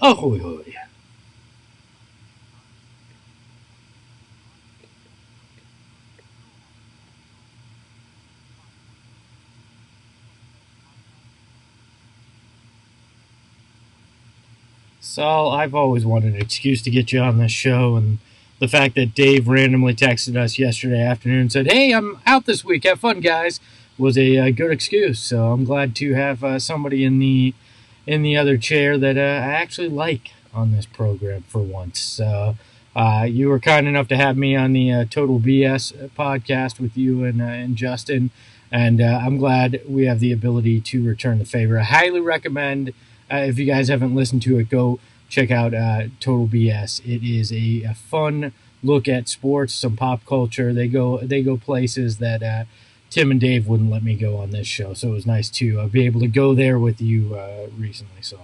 Ahoy, hoy. Saul, I've always wanted an excuse to get you on this show, and the fact that Dave randomly texted us yesterday afternoon and said, "Hey, I'm out this week. Have fun, guys," was a good excuse. So I'm glad to have somebody in the other chair that I actually like on this program for once. So you were kind enough to have me on the Total BS podcast with you and Justin, and I'm glad we have the ability to return the favor. I highly recommend. If you guys haven't listened to it, go check out Total BS. It is a fun look at sports, some pop culture. They go places that Tim and Dave wouldn't let me go on this show. So it was nice to be able to go there with you recently. So.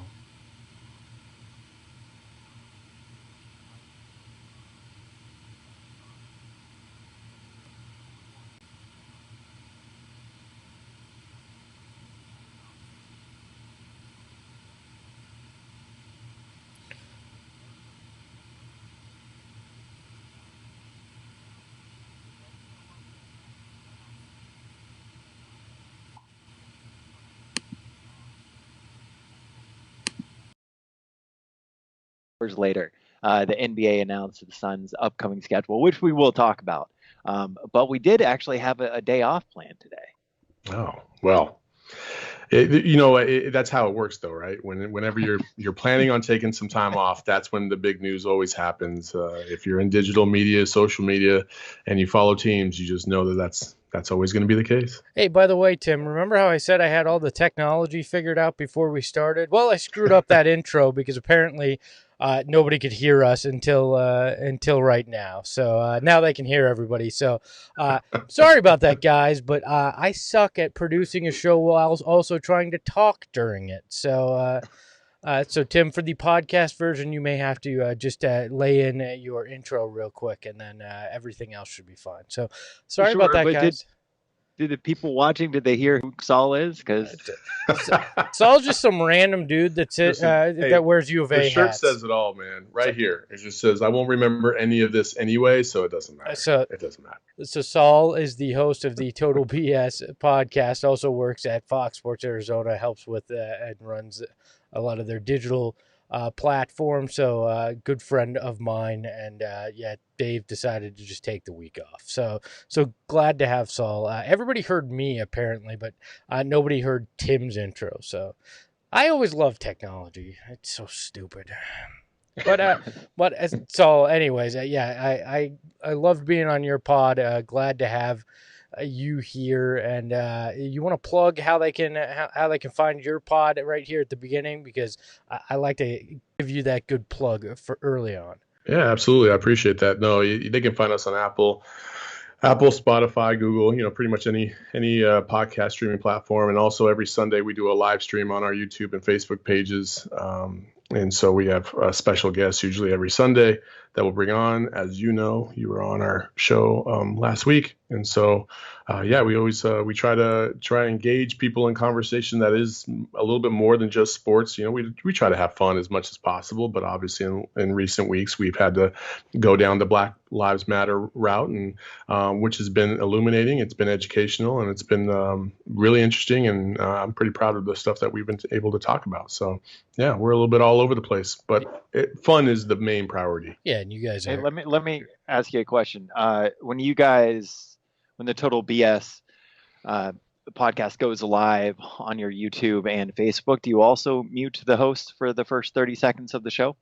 Hours later, the NBA announced the Suns' upcoming schedule, which we will talk about. But we did actually have a day off planned today. Oh, well, that's how it works, though, right? Whenever you're planning on taking some time off, that's when the big news always happens. If you're in digital media, social media, and you follow teams, you just know that's always going to be the case. Hey, by the way, Tim, remember how I said I had all the technology figured out before we started? Well, I screwed up that intro because apparently nobody could hear us until right now. So now they can hear everybody. So sorry about that, guys, but I suck at producing a show while also trying to talk during it. So Tim, for the podcast version, you may have to just lay in your intro real quick, and then everything else should be fine. So sorry about that, guys. Did the people watching, did they hear who Saul is? Because Saul's just some random dude that wears U of A hats. The shirt says it all, man. Right here. It just says, I won't remember any of this anyway, so it doesn't matter. It doesn't matter. So Saul is the host of the Total BS podcast, also works at Fox Sports Arizona, helps with and runs a lot of their digital platform. So good friend of mine, and Dave decided to just take the week off. So glad to have Saul. Everybody heard me apparently, but nobody heard Tim's intro. So I always love technology. It's so stupid. But so anyways, I loved being on your pod. Glad to have you here, and you want to plug how they can find your pod right here at the beginning, because I like to give you that good plug for early on. Yeah, absolutely. I appreciate that. No, they can find us on Apple, Spotify, Google, pretty much any podcast streaming platform. And also every Sunday we do a live stream on our YouTube and Facebook pages. And so we have special guests usually every Sunday that we'll bring on. As you know, you were on our show last week. And so, we always we try to engage people in conversation that is a little bit more than just sports. We try to have fun as much as possible, but obviously in recent weeks we've had to go down the Black Lives Matter route, and which has been illuminating. It's been educational, and it's been really interesting. And I'm pretty proud of the stuff that we've been able to talk about. So yeah, we're a little bit all over the place, but fun is the main priority. Yeah, and you guys. Hey, let me ask you a question. When the Total BS podcast goes live on your YouTube and Facebook, do you also mute the host for the first 30 seconds of the show?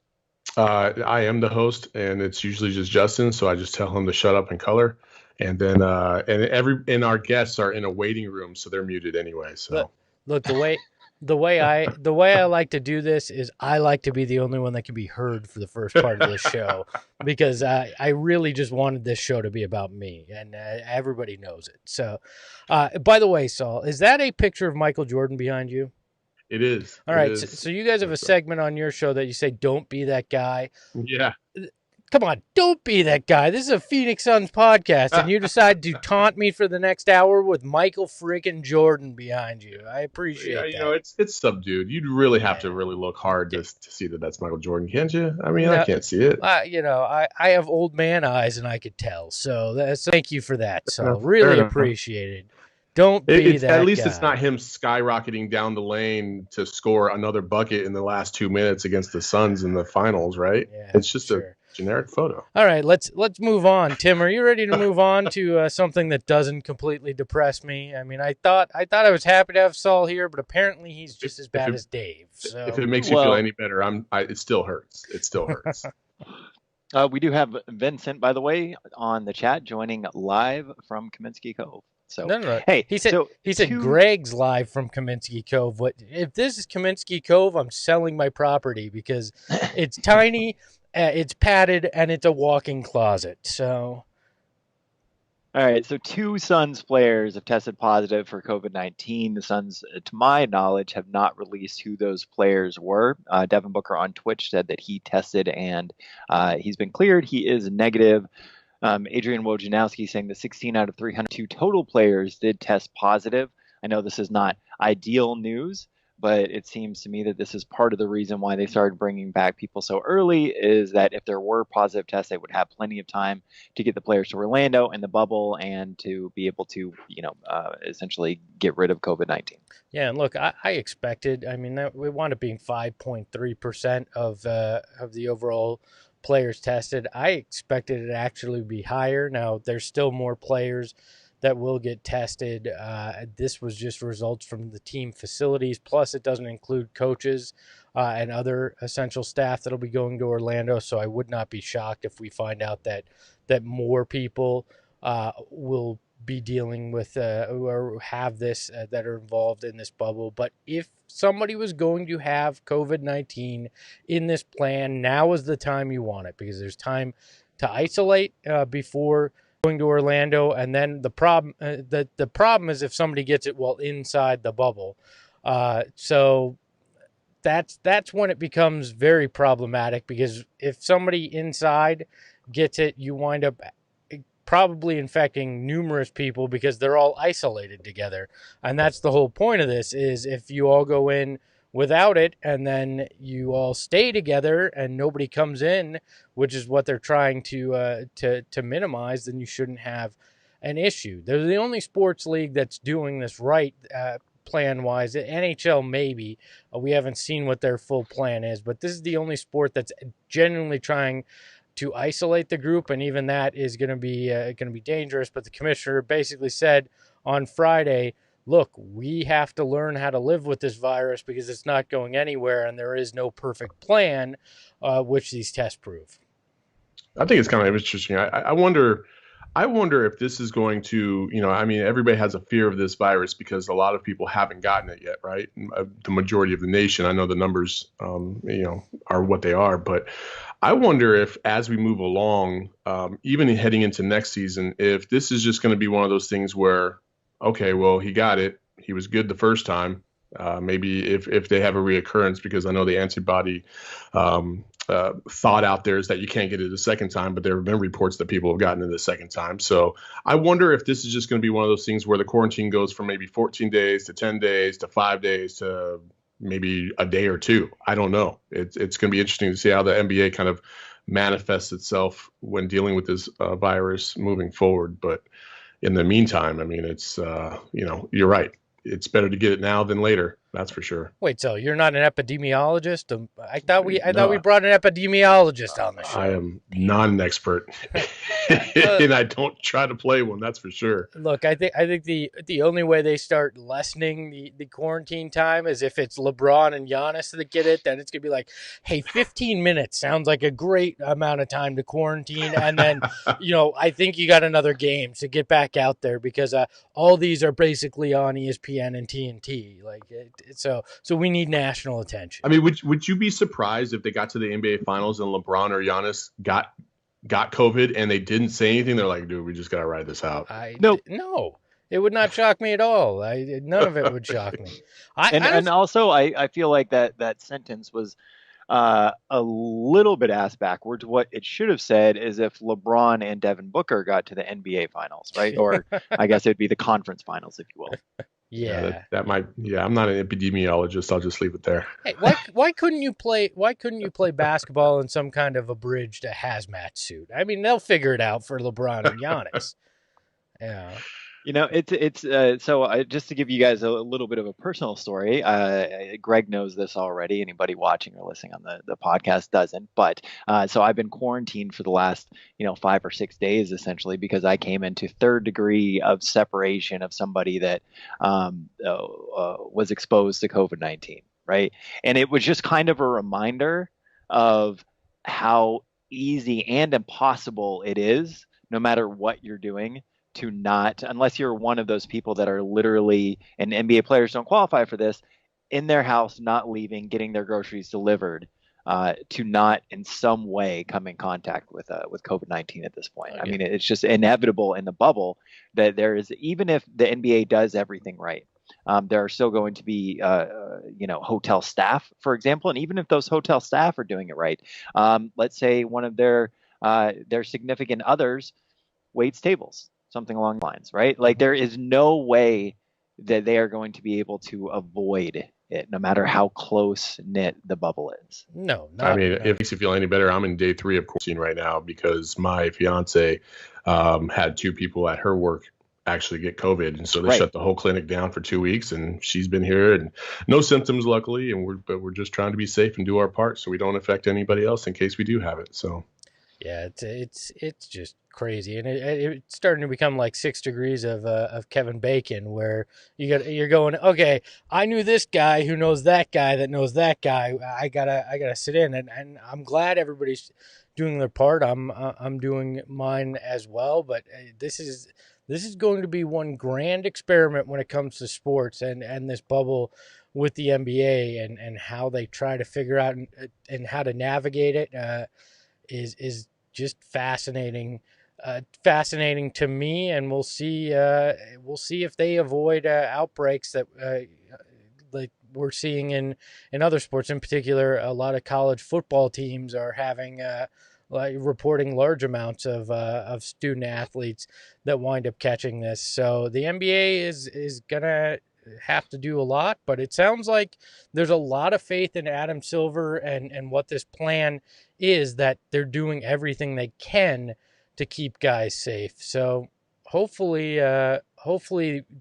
I am the host, and it's usually just Justin, so I just tell him to shut up and color. And then and our guests are in a waiting room, so they're muted anyway. So look, the way I like to do this is I like to be the only one that can be heard for the first part of the show, because I really just wanted this show to be about me, and everybody knows it. So, by the way, Saul, is that a picture of Michael Jordan behind you? It is. All right. So you guys have a segment on your show that you say, "Don't be that guy." Yeah. Come on, don't be that guy. This is a Phoenix Suns podcast, and you decide to taunt me for the next hour with Michael freaking Jordan behind you. I appreciate that. It's subdued. You'd really have to really look hard to see that that's Michael Jordan, can't you? I mean, I can't see it. I have old man eyes, and I could tell. So thank you for that. So Fair really enough. appreciate it. Don't be that At least guy. it's not him skyrocketing down the lane to score another bucket in the last 2 minutes against the Suns in the finals, right? Yeah, it's just a generic photo. All right, let's move on. Tim, are you ready to move on to something that doesn't completely depress me? I mean, I thought I was happy to have Saul here, but apparently he's just as bad as Dave. So. If it makes you feel any better, it still hurts. It still hurts. We do have Vincent, by the way, on the chat, joining live from Kaminsky Cove. So no. Hey, he said Greg's live from Kaminsky Cove. If this is Kaminsky Cove, I'm selling my property because it's tiny, it's padded, and it's a walk-in closet. So, all right. So 2 Suns players have tested positive for COVID-19. The Suns, to my knowledge, have not released who those players were. Devin Booker on Twitch said that he tested and he's been cleared. He is negative. Adrian Wojnarowski saying that 16 out of 302 total players did test positive. I know this is not ideal news, but it seems to me that this is part of the reason why they started bringing back people so early, is that if there were positive tests, they would have plenty of time to get the players to Orlando in the bubble and to be able to, essentially get rid of COVID-19. Yeah, and look, I expected. I mean, we wound up being 5.3% of the overall players tested. I expected it to actually be higher. Now, there's still more players that will get tested. This was just results from the team facilities. Plus, it doesn't include coaches and other essential staff that'll be going to Orlando. So I would not be shocked if we find out that more people will be dealing with or have this that are involved in this bubble. But if somebody was going to have COVID-19 in this plan, now is the time you want it, because there's time to isolate before going to Orlando. And then the problem is if somebody gets it while inside the bubble. So that's when it becomes very problematic, because if somebody inside gets it, you wind up probably infecting numerous people because they're all isolated together. And that's the whole point of this, is if you all go in without it and then you all stay together and nobody comes in, which is what they're trying to minimize, then you shouldn't have an issue. They're the only sports league that's doing this right, plan-wise. NHL maybe. We haven't seen what their full plan is, but this is the only sport that's genuinely trying to isolate the group, and even that is going to be dangerous. But the commissioner basically said on Friday, look, we have to learn how to live with this virus because it's not going anywhere, and there is no perfect plan, which these tests prove. I think it's kind of interesting. I wonder if this is going to, everybody has a fear of this virus because a lot of people haven't gotten it yet, right? The majority of the nation. I know the numbers, are what they are, but I wonder if, as we move along, even heading into next season, if this is just going to be one of those things where, okay, well, he got it, he was good the first time. Maybe if they have a reoccurrence, because I know the antibody thought out there is that you can't get it a second time, but there have been reports that people have gotten it a second time. So I wonder if this is just going to be one of those things where the quarantine goes from maybe 14 days to 10 days to 5 days to maybe a day or two. I don't know. It's going to be interesting to see how the NBA kind of manifests itself when dealing with this virus moving forward. But in the meantime, I mean, it's, you're right. It's better to get it now than later. That's for sure. Wait, so you're not an epidemiologist? I thought we brought an epidemiologist on the show. I am not an expert, and I don't try to play one. That's for sure. Look, I think the only way they start lessening the quarantine time is if it's LeBron and Giannis that get it. Then it's gonna be like, hey, 15 minutes sounds like a great amount of time to quarantine, and then I think you got another game, so get back out there, because all these are basically on ESPN and TNT. So we need national attention. I mean, would you be surprised if they got to the NBA Finals and LeBron or Giannis got COVID and they didn't say anything? They're like, dude, we just got to ride this out. No, it would not shock me at all. None of it would shock me. Also, I feel like that sentence was a little bit ass backwards. What it should have said is if LeBron and Devin Booker got to the NBA Finals, right? Or I guess it'd be the conference finals, if you will. Yeah, that might. Yeah, I'm not an epidemiologist. I'll just leave it there. Hey, why couldn't you play basketball in some kind of abridged hazmat suit? I mean, they'll figure it out for LeBron and Giannis. Yeah. It's so just to give you guys a little bit of a personal story. Greg knows this already. Anybody watching or listening on the podcast doesn't. But so I've been quarantined for the last 5 or 6 days essentially because I came into third degree of separation of somebody that was exposed to COVID-19, right? And it was just kind of a reminder of how easy and impossible it is, no matter what you're doing, to not, unless you're one of those people that are literally, and NBA players don't qualify for this, in their house, not leaving, getting their groceries delivered, to not in some way come in contact with COVID-19 at this point. I mean, it's just inevitable in the bubble that there is, even if the NBA does everything right, there are still going to be, hotel staff, for example, and even if those hotel staff are doing it right, let's say one of their significant others waits tables, something along the lines, right? Like there is no way that they are going to be able to avoid it, no matter how close knit the bubble is. No, I mean, if it makes you feel any better, I'm in day 3 of quarantine right now because my fiance had 2 people at her work actually get COVID, and so they shut the whole clinic down for 2 weeks, and she's been here and no symptoms, luckily, and we're just trying to be safe and do our part so we don't affect anybody else in case we do have it. So. Yeah, it's just crazy, and it's starting to become like 6 degrees of Kevin Bacon, where you're going, okay, I knew this guy who knows that guy that knows that guy. I gotta sit in, and I'm glad everybody's doing their part. I'm doing mine as well, but this is going to be one grand experiment when it comes to sports and this bubble with the NBA and how they try to figure out and how to navigate it. Is just fascinating to me, and we'll see if they avoid outbreaks that like we're seeing in other sports. In particular, a lot of college football teams are having reporting large amounts of student athletes that wind up catching this. So the NBA is gonna have to do a lot, but it sounds like there's a lot of faith in Adam Silver and what this plan is, that they're doing everything they can to keep guys safe. So hopefully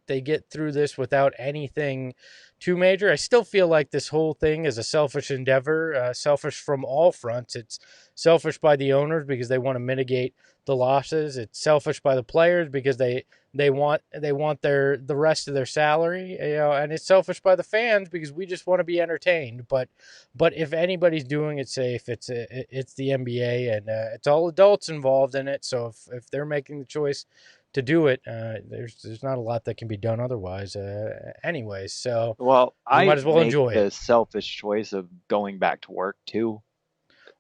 they get through this without anything too major. I still feel like this whole thing is a selfish endeavor, selfish from all fronts. It's selfish by the owners because they want to mitigate the losses. It's selfish by the players because they want the rest of their salary, and it's selfish by the fans because we just want to be entertained. But if anybody's doing it safe, it's the NBA, and it's all adults involved in it. So if they're making the choice to do it, there's not a lot that can be done otherwise. Anyways, so I might as well enjoy the selfish choice of going back to work too.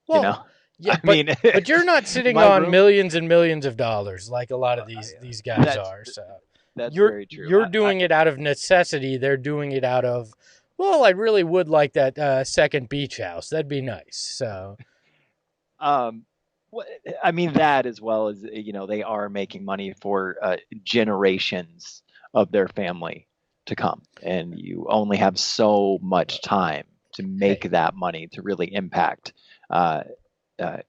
Well, yeah, but you're not sitting on millions and millions of dollars like a lot of these guys are. So that's very true. You're doing it out of necessity. They're doing it out of, well, I really would like that second beach house. That'd be nice. So, I mean, that as well as, they are making money for generations of their family to come, and you only have so much time to make that money to really impact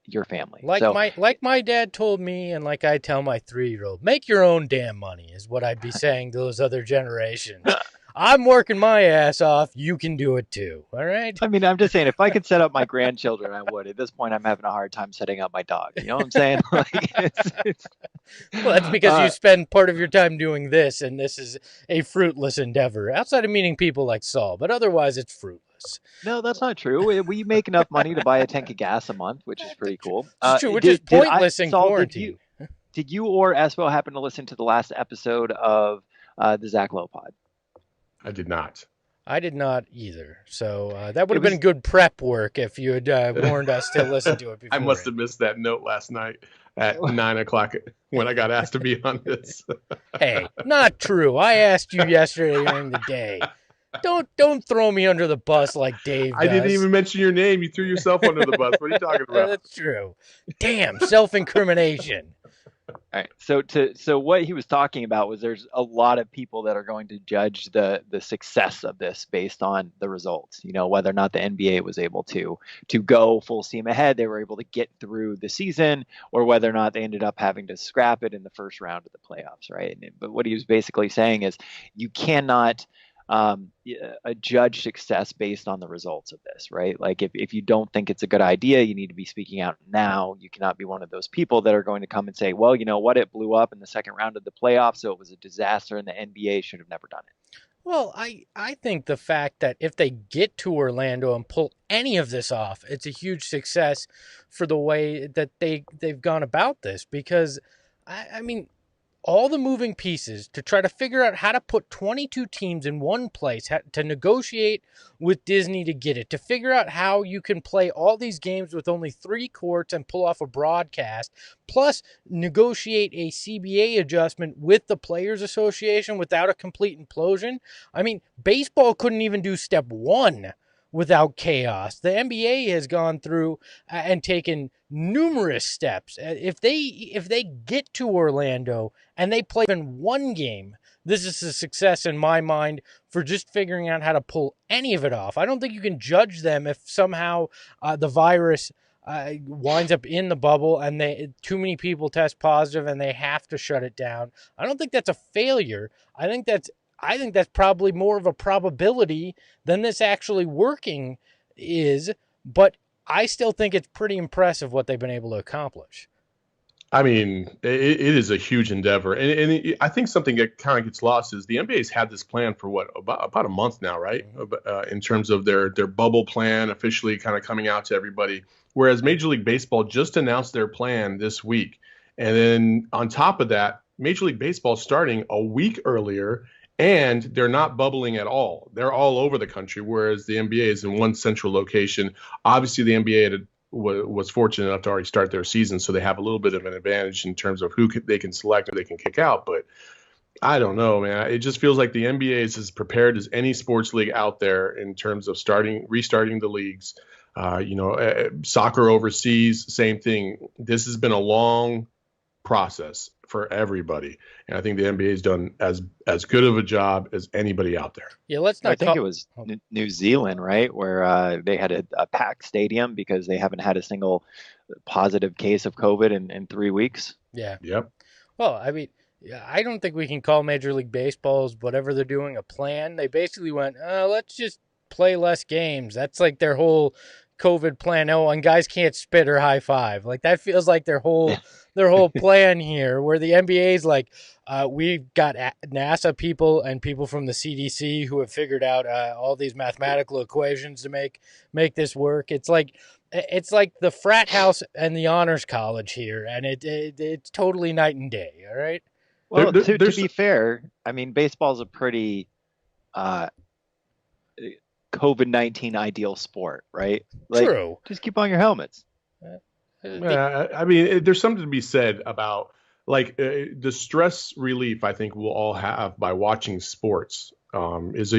your family. Like my dad told me, and like I tell my 3-year-old, make your own damn money is what I'd be saying to those other generations. I'm working my ass off. You can do it too. All right. I mean, I'm just saying, if I could set up my grandchildren, I would. At this point, I'm having a hard time setting up my dog. You know what I'm saying? Well, that's because you spend part of your time doing this, and this is a fruitless endeavor outside of meeting people like Saul, but otherwise it's fruitless. No, that's not true. We make enough money to buy a tank of gas a month, which is pretty cool. It's true, which is pointless in quarantine. Did you or Espo happen to listen to the last episode of the Zach Lowe pod? I did not. I did not either. So that would have been good prep work if you had warned us to listen to it before. I must have missed that note last night at 9:00 when I got asked to be on this. Hey, not true. I asked you yesterday during the day. Don't throw me under the bus like Dave does. I didn't even mention your name. You threw yourself under the bus. What are you talking about? That's true. Damn, self-incrimination. All right. So what he was talking about was there's a lot of people that are going to judge the success of this based on the results. Whether or not the NBA was able to go full steam ahead, they were able to get through the season, or whether or not they ended up having to scrap it in the first round of the playoffs, right? But what he was basically saying is you cannot judge success based on the results of this, right? Like if you don't think it's a good idea, you need to be speaking out now. You cannot be one of those people that are going to come and say, well, you know what, it blew up in the second round of the playoffs, so it was a disaster and the NBA should have never done it. Well, I think the fact that if they get to Orlando and pull any of this off, it's a huge success for the way that they've gone about this, because I mean, all the moving pieces to try to figure out how to put 22 teams in one place, to negotiate with Disney to get it, to figure out how you can play all these games with only 3 courts and pull off a broadcast, plus negotiate a CBA adjustment with the Players Association without a complete implosion. I mean, baseball couldn't even do step 1 without chaos. The NBA has gone through and taken numerous steps. If they get to Orlando and they play even one game, this is a success in my mind for just figuring out how to pull any of it off. I don't think you can judge them if somehow the virus winds up in the bubble and too many people test positive and they have to shut it down. I don't think that's a failure. I think that's probably more of a probability than this actually working is, but I still think it's pretty impressive what they've been able to accomplish. I mean, it is a huge endeavor. And I think something that kind of gets lost is the NBA's had this plan for about a month now, right? In terms of their bubble plan officially kind of coming out to everybody, whereas Major League Baseball just announced their plan this week. And then on top of that, Major League Baseball starting a week earlier, and they're not bubbling at all. They're all over the country, whereas the NBA is in one central location. Obviously, the NBA was fortunate enough to already start their season, so they have a little bit of an advantage in terms of who they can select or they can kick out. But I don't know, man. It just feels like the NBA is as prepared as any sports league out there in terms of restarting the leagues. Soccer overseas, same thing. This has been a long process for everybody, and I think the NBA has done as good of a job as anybody out there. Yeah, let's not. I think it was New Zealand, right, where they had a packed stadium because they haven't had a single positive case of COVID in 3 weeks. Yeah. Yep. Well, I mean, I don't think we can call Major League Baseball's whatever they're doing a plan. They basically went, let's just play less games. That's like their whole COVID plan. Oh, and guys can't spit or high five. Like that feels like their whole plan here, where the NBA's like, we've got NASA people and people from the CDC who have figured out all these mathematical equations to make this work. It's like the frat house and the honors college here, and it's totally night and day. All right. Well, to be fair, I mean, baseball's a pretty COVID-19 ideal sport, right? Like, true. Just keep on your helmets. I mean, there's something to be said about like the stress relief. I think we'll all have by watching sports is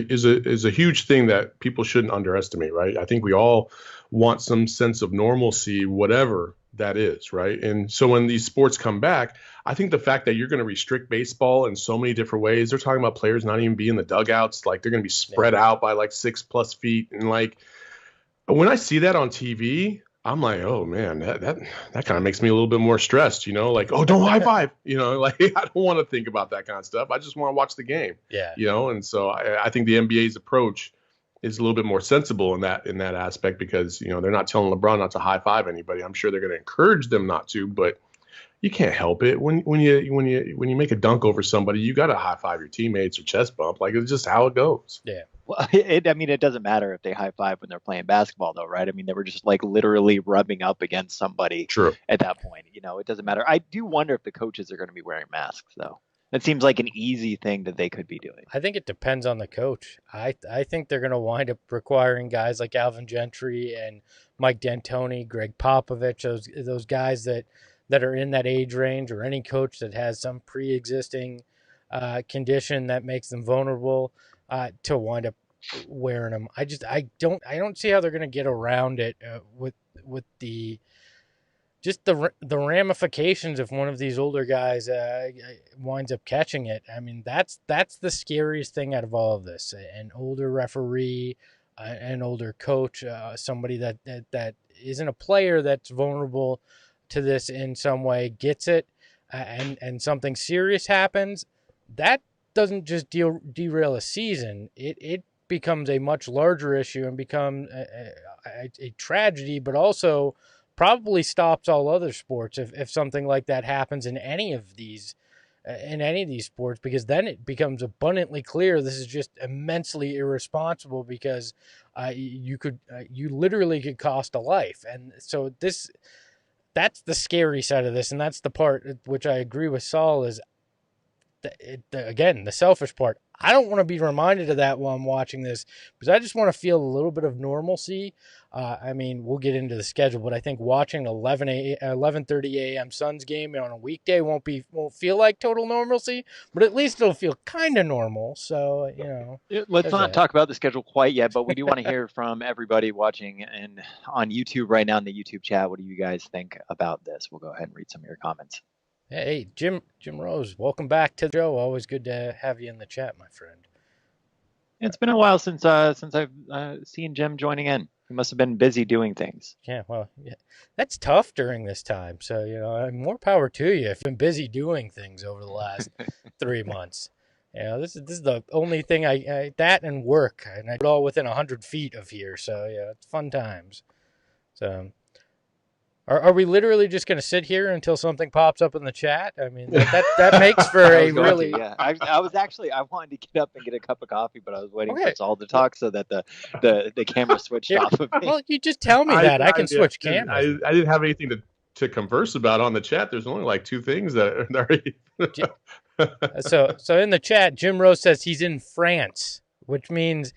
a huge thing that people shouldn't underestimate, right? I think we all want some sense of normalcy, whatever that is, right? And so when these sports come back, I think the fact that you're going to restrict baseball in so many different ways, they're talking about players not even being in the dugouts, like they're going to be spread out by like 6+ feet, and like when I see that on TV, I'm like, oh man, that kind of makes me a little bit more stressed, like, oh, don't high five, like I don't want to think about that kind of stuff. I just want to watch the game, and so I think the NBA's approach is a little bit more sensible in that aspect because, they're not telling LeBron not to high five anybody. I'm sure they're going to encourage them not to, but you can't help it. When you make a dunk over somebody, you got to high five your teammates or chest bump. Like, it's just how it goes. Yeah. Well, it doesn't matter if they high five when they're playing basketball, though, right? I mean, they were just like literally rubbing up against somebody. True. At that point. It doesn't matter. I do wonder if the coaches are going to be wearing masks, though. That seems like an easy thing that they could be doing. I think it depends on the coach. I think they're going to wind up requiring guys like Alvin Gentry and Mike D'Antoni, Greg Popovich, those guys that are in that age range, or any coach that has some pre-existing condition that makes them vulnerable to wind up wearing them. I don't see how they're going to get around it with the just the ramifications if one of these older guys winds up catching it. I mean, that's the scariest thing out of all of this. An older referee, an older coach, somebody that isn't a player that's vulnerable to this in some way gets it, and something serious happens. That doesn't just derail a season. It becomes a much larger issue and becomes a tragedy, but also probably stops all other sports if something like that happens in any of these sports, because then it becomes abundantly clear this is just immensely irresponsible, because you literally could cost a life. And so that's the scary side of this, and that's the part which I agree with Saul is again the selfish part. I don't want to be reminded of that while I'm watching this, because I just want to feel a little bit of normalcy. I mean, we'll get into the schedule, but I think watching 11:30 a.m. Suns game on a weekday won't feel like total normalcy, but at least it'll feel kind of normal. So, let's not talk about the schedule quite yet, but we do want to hear from everybody watching and on YouTube right now in the YouTube chat. What do you guys think about this? We'll go ahead and read some of your comments. Hey, Jim Rose, welcome back to the show. Always good to have you in the chat, my friend. It's been a while since I've seen Jim joining in. He must have been busy doing things. Yeah, well, yeah. That's tough during this time. So, more power to you if you've been busy doing things over the last 3 months. This is the only thing that and work, and I do it all within 100 feet of here. So, yeah, it's fun times. So, are we literally just going to sit here until something pops up in the chat? I mean, that makes for a really... Yeah, I wanted to get up and get a cup of coffee, but I was waiting for Saul to talk so that the camera switched off of me. Well, you just tell me that. I can switch cameras. I didn't have anything to converse about on the chat. There's only like 2 things that are... So in the chat, Jim Rose says he's in France, which means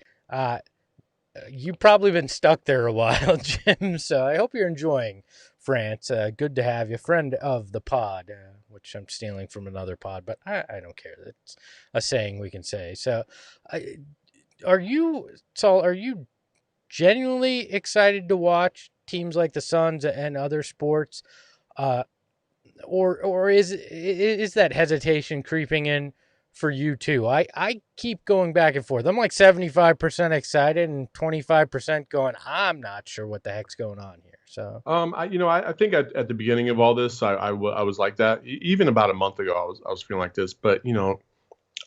you've probably been stuck there a while, Jim. So I hope you're enjoying France. Good to have you, friend of the pod, which I'm stealing from another pod, but I don't care. That's a saying we can say. So are you, Saul, genuinely excited to watch teams like the Suns and other sports, or is that hesitation creeping in for you too? I keep going back and forth. I'm like 75% excited and 25% going, I'm not sure what the heck's going on here. So, I think at the beginning of all this, I was like that. Even about a month ago, I was feeling like this. But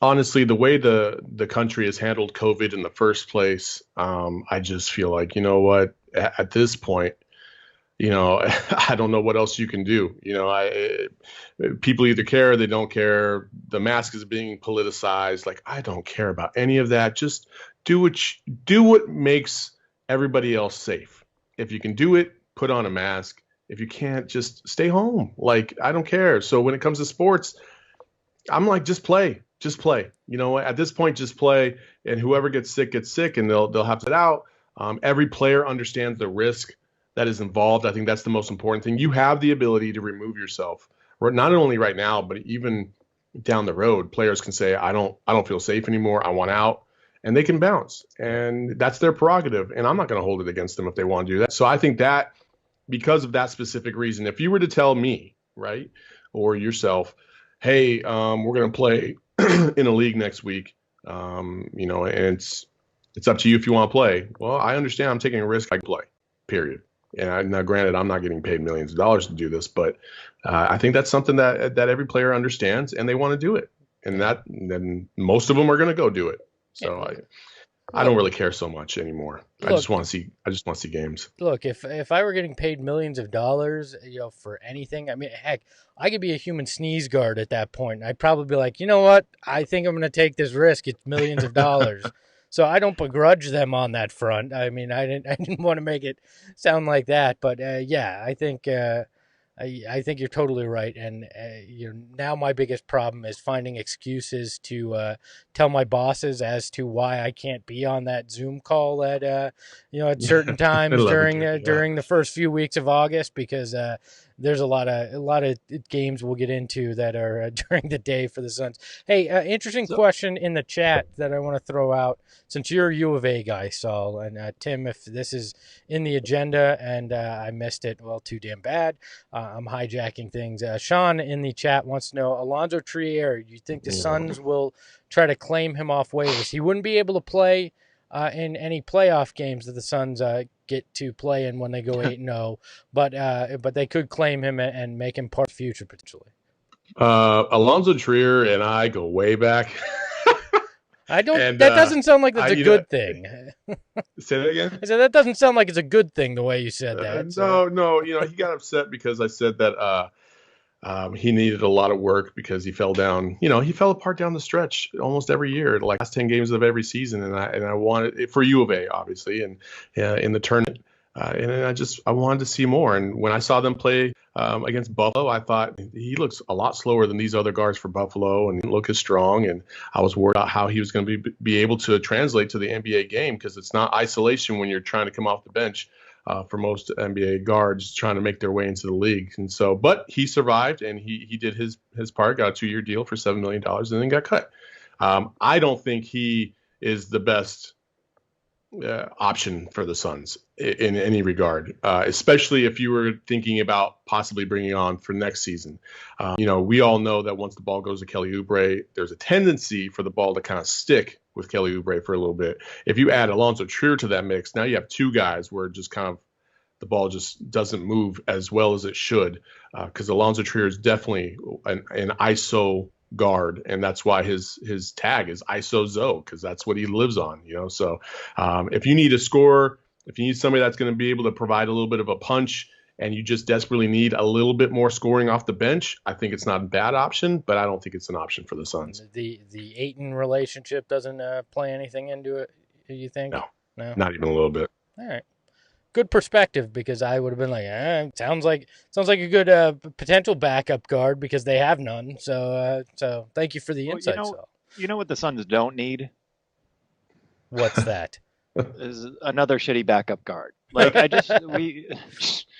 honestly, the way the country has handled COVID in the first place, I just feel like, what, at this point, I don't know what else you can do. People either care or they don't care. The mask is being politicized. Like, I don't care about any of that. Just do what makes everybody else safe. If you can do it, put on a mask. If you can't, just stay home. Like, I don't care. So when it comes to sports, I'm like, just play. At this point, just play. And whoever gets sick, and they'll have to get out. Every player understands the risk that is involved. I think that's the most important thing. You have the ability to remove yourself, not only right now, but even down the road. Players can say, I don't feel safe anymore. I want out. And they can bounce. And that's their prerogative. And I'm not going to hold it against them if they want to do that. So I think that because of that specific reason, if you were to tell me, right, or yourself, hey, we're going to play in a league next week, and it's up to you if you want to play. Well, I understand I'm taking a risk. I play, period. And now, granted, I'm not getting paid millions of dollars to do this, but I think that's something that every player understands, and they want to do it. And then most of them are going to go do it. So I don't really care so much anymore. I just want to see games. Look, if I were getting paid millions of dollars, for anything, I mean, heck, I could be a human sneeze guard at that point. I'd probably be like, you know what? I think I'm going to take this risk. It's millions of dollars. So I don't begrudge them on that front. I mean, I didn't want to make it sound like that, but yeah, I think you're totally right. And now my biggest problem is finding excuses to tell my bosses as to why I can't be on that Zoom call at certain times during the first few weeks of August, because there's a lot of games we'll get into that are during the day for the Suns. Hey, interesting question in the chat that I want to throw out, since you're a U of A guy, Saul, and Tim, if this is in the agenda and I missed it, well, too damn bad. I'm hijacking things. Sean in the chat wants to know, Alonzo Trier, you think the Suns will try to claim him off waivers? He wouldn't be able to play in any playoff games that the Suns get to play in when they go 8-0, but they could claim him and make him part of the future potentially. Alonzo Trier and I go way back. I don't. And, that doesn't sound like that's a good thing. Say that again. I said that doesn't sound like it's a good thing the way you said that. No. He got upset because I said that he needed a lot of work because he fell down. He fell apart down the stretch almost every year, like last 10 games of every season, and I wanted it for U of A, obviously, and in the tournament. And I wanted to see more. And when I saw them play against Buffalo, I thought he looks a lot slower than these other guards for Buffalo and didn't look as strong. And I was worried about how he was going to be able to translate to the NBA game, because it's not isolation when you're trying to come off the bench for most NBA guards trying to make their way into the league. And so, but he survived and he did his part, got a 2-year deal for $7 million and then got cut. I don't think he is the best option for the Suns in any regard, especially if you were thinking about possibly bringing on for next season. We all know that once the ball goes to Kelly Oubre, there's a tendency for the ball to kind of stick with Kelly Oubre for a little bit. If you add Alonzo Trier to that mix, now you have two guys where just kind of the ball just doesn't move as well as it should, because Alonzo Trier is definitely an ISO guard, and that's why his tag is ISO Zoe, because that's what he lives on. So if you need a scorer, if you need somebody that's going to be able to provide a little bit of a punch, and you just desperately need a little bit more scoring off the bench, I think it's not a bad option, but I don't think it's an option for the Suns. The Ayton relationship doesn't play anything into it, you think? No, not even a little bit. All right. Good perspective, because I would have been like, sounds like a good potential backup guard, because they have none. So thank you for the insight. You know what the Suns don't need? What's that? Is another shitty backup guard. Like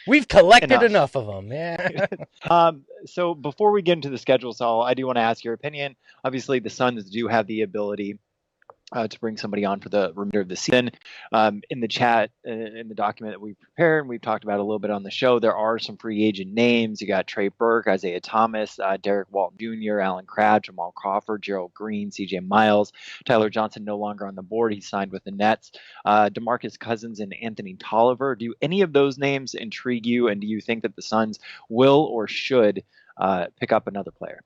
we've collected enough of them. Yeah. So before we get into the schedule, Saul, I do want to ask your opinion. Obviously, the Suns do have the ability to bring somebody on for the remainder of the season. In the chat, in the document that we prepared, and we've talked about a little bit on the show, there are some free agent names. You got Trey Burke, Isaiah Thomas, Derek Walton Jr., Alan Crabb, Jamal Crawford, Gerald Green, CJ Miles, Tyler Johnson no longer on the board. He signed with the Nets. DeMarcus Cousins and Anthony Tolliver. Do any of those names intrigue you, and do you think that the Suns will or should pick up another player?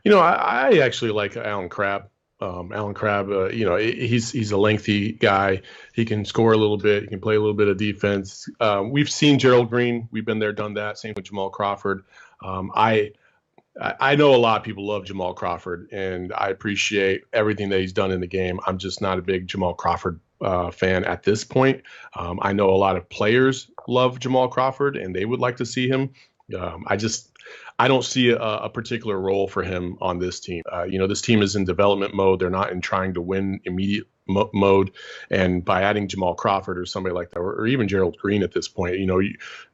I actually like Alan Crabb. Alan Crabb, he's a lengthy guy. He can score a little bit. He can play a little bit of defense. We've seen Gerald Green. We've been there, done that. Same with Jamal Crawford. I know a lot of people love Jamal Crawford, and I appreciate everything that he's done in the game. I'm just not a big Jamal Crawford fan at this point. I know a lot of players love Jamal Crawford, and they would like to see him. I don't see a particular role for him on this team. This team is in development mode. They're not in trying to win immediate mode. And by adding Jamal Crawford or somebody like that, or even Gerald Green at this point,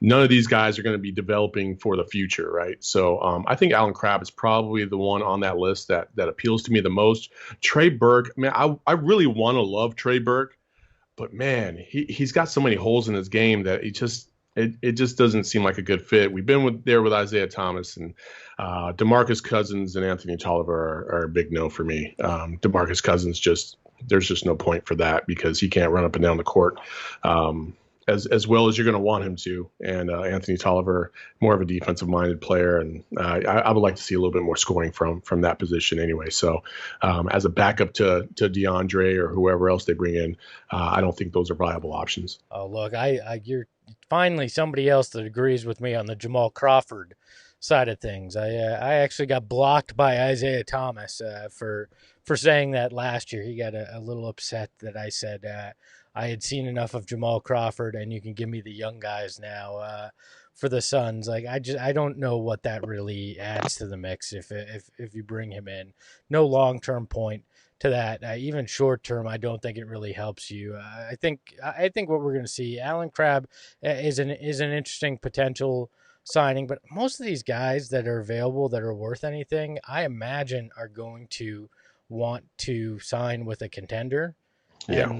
none of these guys are going to be developing for the future, right? So I think Alan Crabb is probably the one on that list that appeals to me the most. Trey Burke, man, I really want to love Trey Burke, but man, he's got so many holes in his game that it just doesn't seem like a good fit. We've been there with Isaiah Thomas, and DeMarcus Cousins and Anthony Tolliver are a big no for me. DeMarcus Cousins, there's just no point for that, because he can't run up and down the court as well as you're going to want him to. And Anthony Tolliver, more of a defensive-minded player, and I would like to see a little bit more scoring from that position anyway. So as a backup to Deandre or whoever else they bring in, I don't think those are viable options. Oh, look, you're finally somebody else that agrees with me on the Jamal Crawford side of things. I actually got blocked by Isaiah Thomas for saying that last year. He got a little upset that I said I had seen enough of Jamal Crawford, and you can give me the young guys now for the Suns. Like, I don't know what that really adds to the mix if you bring him in. No long-term point to that. Even short-term, I don't think it really helps you. I think what we're going to see, Alan Crabb is an interesting potential signing. But most of these guys that are available that are worth anything, I imagine are going to want to sign with a contender. Yeah. And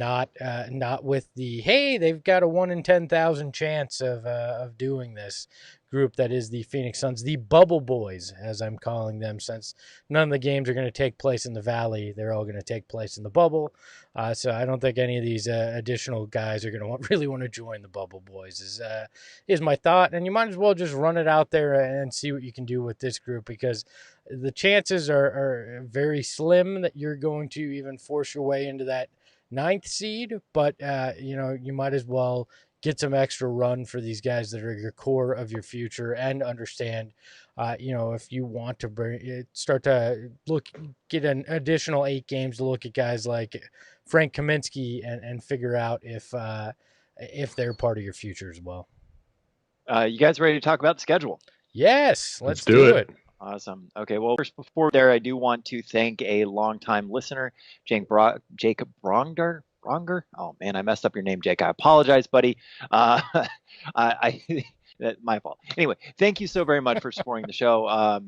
not with the, hey, they've got a 1 in 10,000 chance of doing this group that is the Phoenix Suns, the Bubble Boys, as I'm calling them, since none of the games are going to take place in the Valley. They're all going to take place in the bubble. So I don't think any of these additional guys are going to really want to join the Bubble Boys, is my thought. And you might as well just run it out there and see what you can do with this group, because the chances are very slim that you're going to even force your way into that 9th seed, but you might as well get some extra run for these guys that are your core of your future, and understand, if you want to start to get an additional 8 games to look at guys like Frank Kaminsky and figure out if they're part of your future as well. You guys ready to talk about the schedule? Yes, let's do it. Awesome. Okay, well, first, before there, I do want to thank a longtime listener, Jacob Bronger. Oh, man, I messed up your name, Jake. I apologize, buddy. My fault. Anyway, thank you so very much for supporting the show.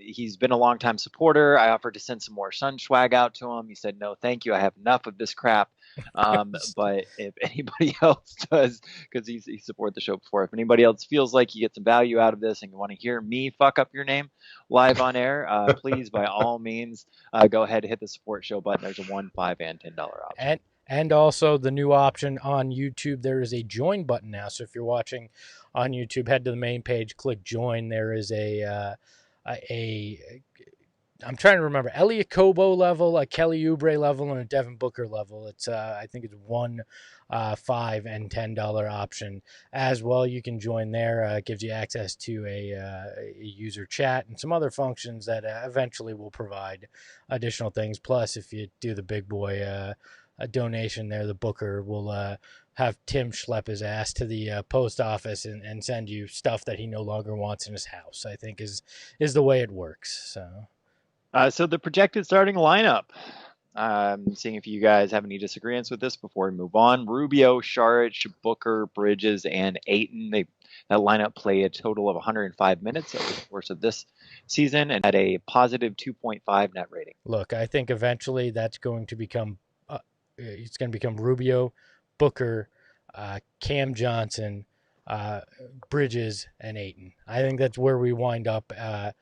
He's been a longtime supporter. I offered to send some more Sun swag out to him. He said, no, thank you. I have enough of this crap. But if anybody else does, because he supported the show before, if anybody else feels like you get some value out of this and you want to hear me fuck up your name live on air, please, by all means, go ahead and hit the support show button. There's a $1, $5, and $10 option. And also the new option on YouTube, there is a join button now. So if you're watching on YouTube, head to the main page, click join. There is I'm trying to remember, Elliot Kobo level, a Kelly Oubre level, and a Devin Booker level. It's I think it's $1, $5, and $10 option as well. You can join there. It gives you access to a user chat and some other functions that eventually will provide additional things. Plus, if you do the big boy a donation there, the Booker will have Tim schlep his ass to the post office and send you stuff that he no longer wants in his house, I think is the way it works. So the projected starting lineup, seeing if you guys have any disagreements with this before we move on. Rubio, Saric, Booker, Bridges, and Ayton. That lineup played a total of 105 minutes over the course of this season and had a positive 2.5 net rating. Look, I think eventually that's going to become Rubio, Booker, Cam Johnson, Bridges, and Ayton. I think that's where we wind up a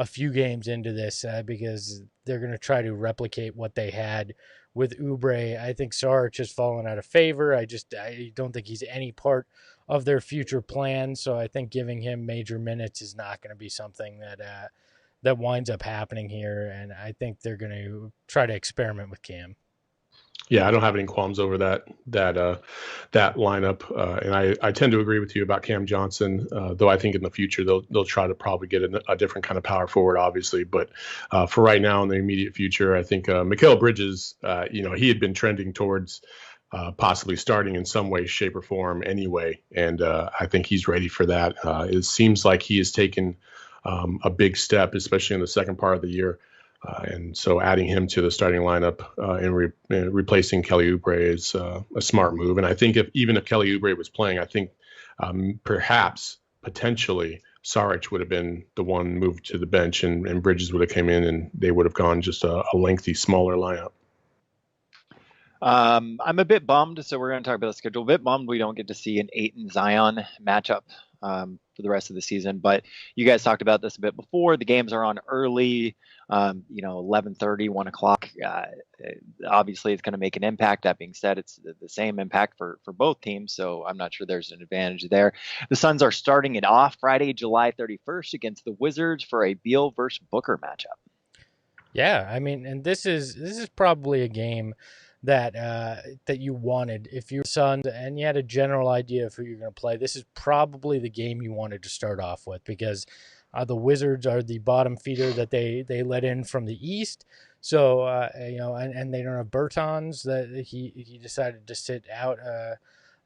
few games into this, because they're going to try to replicate what they had with Oubre. I think Saric has fallen out of favor. I don't think he's any part of their future plan. So I think giving him major minutes is not going to be something that winds up happening here. And I think they're going to try to experiment with Cam. Yeah, I don't have any qualms over that lineup, and I tend to agree with you about Cam Johnson. Though I think in the future they'll try to probably get a different kind of power forward, obviously. But for right now, in the immediate future, I think Mikal Bridges, he had been trending towards possibly starting in some way, shape, or form anyway, and I think he's ready for that. It seems like he has taken a big step, especially in the second part of the year. And so adding him to the starting lineup and replacing Kelly Oubre is a smart move. And I think if Kelly Oubre was playing, I think potentially Saric would have been the one moved to the bench and Bridges would have came in and they would have gone just a lengthy, smaller lineup. I'm a bit bummed, so we're going to talk about the schedule. A bit bummed we don't get to see an Ayton Zion matchup for the rest of the season. But you guys talked about this a bit before. The games are on early, 11:30, 1 o'clock. Obviously, it's going to make an impact. That being said, it's the same impact for both teams, so I'm not sure there's an advantage there. The Suns are starting it off Friday, July 31st against the Wizards for a Beal versus Booker matchup. Yeah, I mean, and this is probably a game that you wanted if you're Suns and you had a general idea of who you're going to play. This is probably the game you wanted to start off with, because the Wizards are the bottom feeder that they let in from the East. So and they don't have Bertans, that he decided to sit out.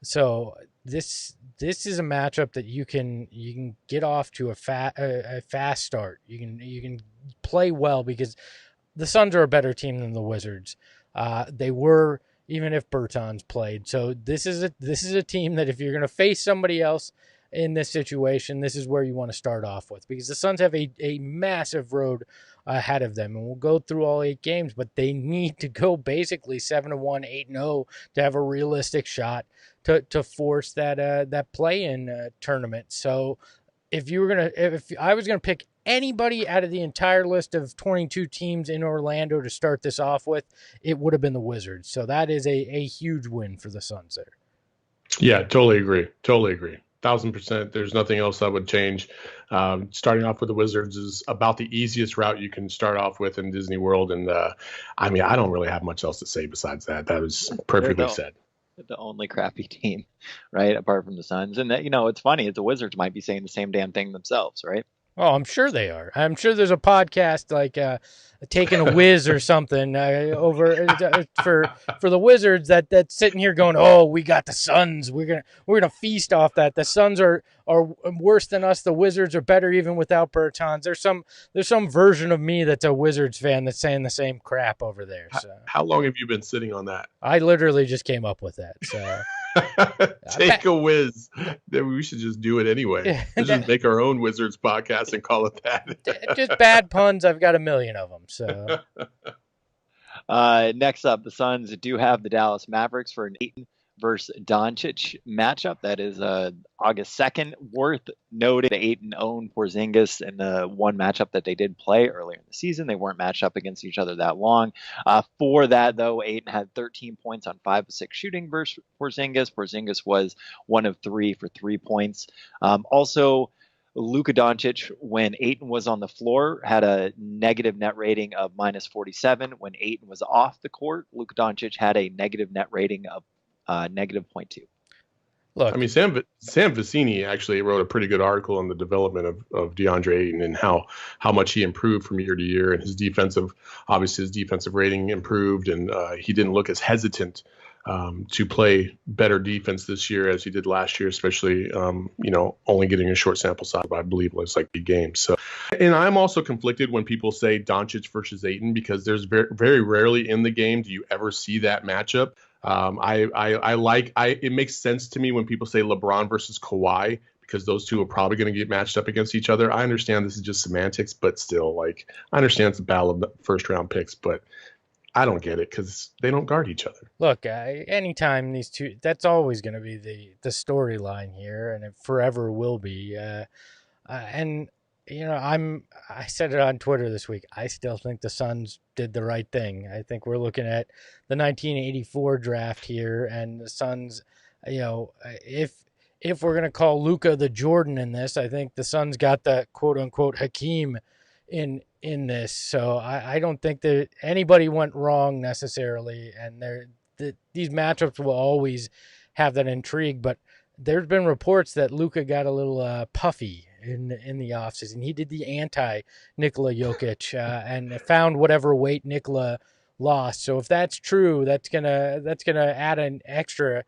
So this is a matchup that you can get off to a fast start. You can play well, because the Suns are a better team than the Wizards. They were, even if Bertans played. So this is a team that if you're going to face somebody else in this situation, this is where you want to start off with, because the Suns have a massive road ahead of them, and we'll go through all 8 games, but they need to go basically 7-1, 8-0 to have a realistic shot to force that play-in tournament. So if I was gonna pick anybody out of the entire list of 22 teams in Orlando to start this off with, it would have been the Wizards. So that is a huge win for the Suns there. Yeah, totally agree. 1,000%. There's nothing else I would change. Starting off with the Wizards is about the easiest route you can start off with in Disney World. And I don't really have much else to say besides that. That was perfectly said. The only crappy team, right? Apart from the Suns. And that, it's funny, the Wizards might be saying the same damn thing themselves, right? Oh, I'm sure they are. I'm sure there's a podcast like Taking a Whiz or something over for the Wizards that's sitting here going, "Oh, we got the Suns. We're gonna feast off that. The Suns are worse than us. The Wizards are better even without Bertans." There's some version of me that's a Wizards fan that's saying the same crap over there. So how long have you been sitting on that? I literally just came up with that. So. Take a whiz. Then we should just do it anyway. We'll just make our own Wizards podcast and call it that. Just bad puns. I've got a million of them. So next up, the Suns do have the Dallas Mavericks for an Ayton versus Doncic matchup. That is August 2nd. Worth noting, Ayton owned Porzingis in the one matchup that they did play earlier in the season. They weren't matched up against each other that long. For that, though, Ayton had 13 points on 5 of 6 shooting versus Porzingis. Porzingis was 1 of 3 for 3 points. Also, Luka Doncic, when Ayton was on the floor, had a negative net rating of minus 47. When Ayton was off the court, Luka Doncic had a negative net rating of negative 0.2. Look, Sam Vecini actually wrote a pretty good article on the development of DeAndre Ayton and how much he improved from year to year, and his defensive rating improved, and he didn't look as hesitant to play better defense this year as he did last year, especially only getting a short sample size, I believe it was like 8 games. So, and I'm also conflicted when people say Doncic versus Ayton, because there's very, very rarely in the game do you ever see that matchup. It makes sense to me when people say LeBron versus Kawhi, because those two are probably going to get matched up against each other. I understand this is just semantics, but still, I understand it's a battle of first round picks, but I don't get it because they don't guard each other. Look, anytime these two, that's always going to be the storyline here, and it forever will be. And I said it on Twitter this week. I still think the Suns did the right thing. I think we're looking at the 1984 draft here, and the Suns, if we're going to call Luka the Jordan in this, I think the Suns got the quote unquote Hakeem in this. So I don't think that anybody went wrong necessarily, and these matchups will always have that intrigue, but there's been reports that Luka got a little puffy in the offseason. He did the anti-Nikola Jokic and found whatever weight Nikola lost. So if that's true, that's gonna add an extra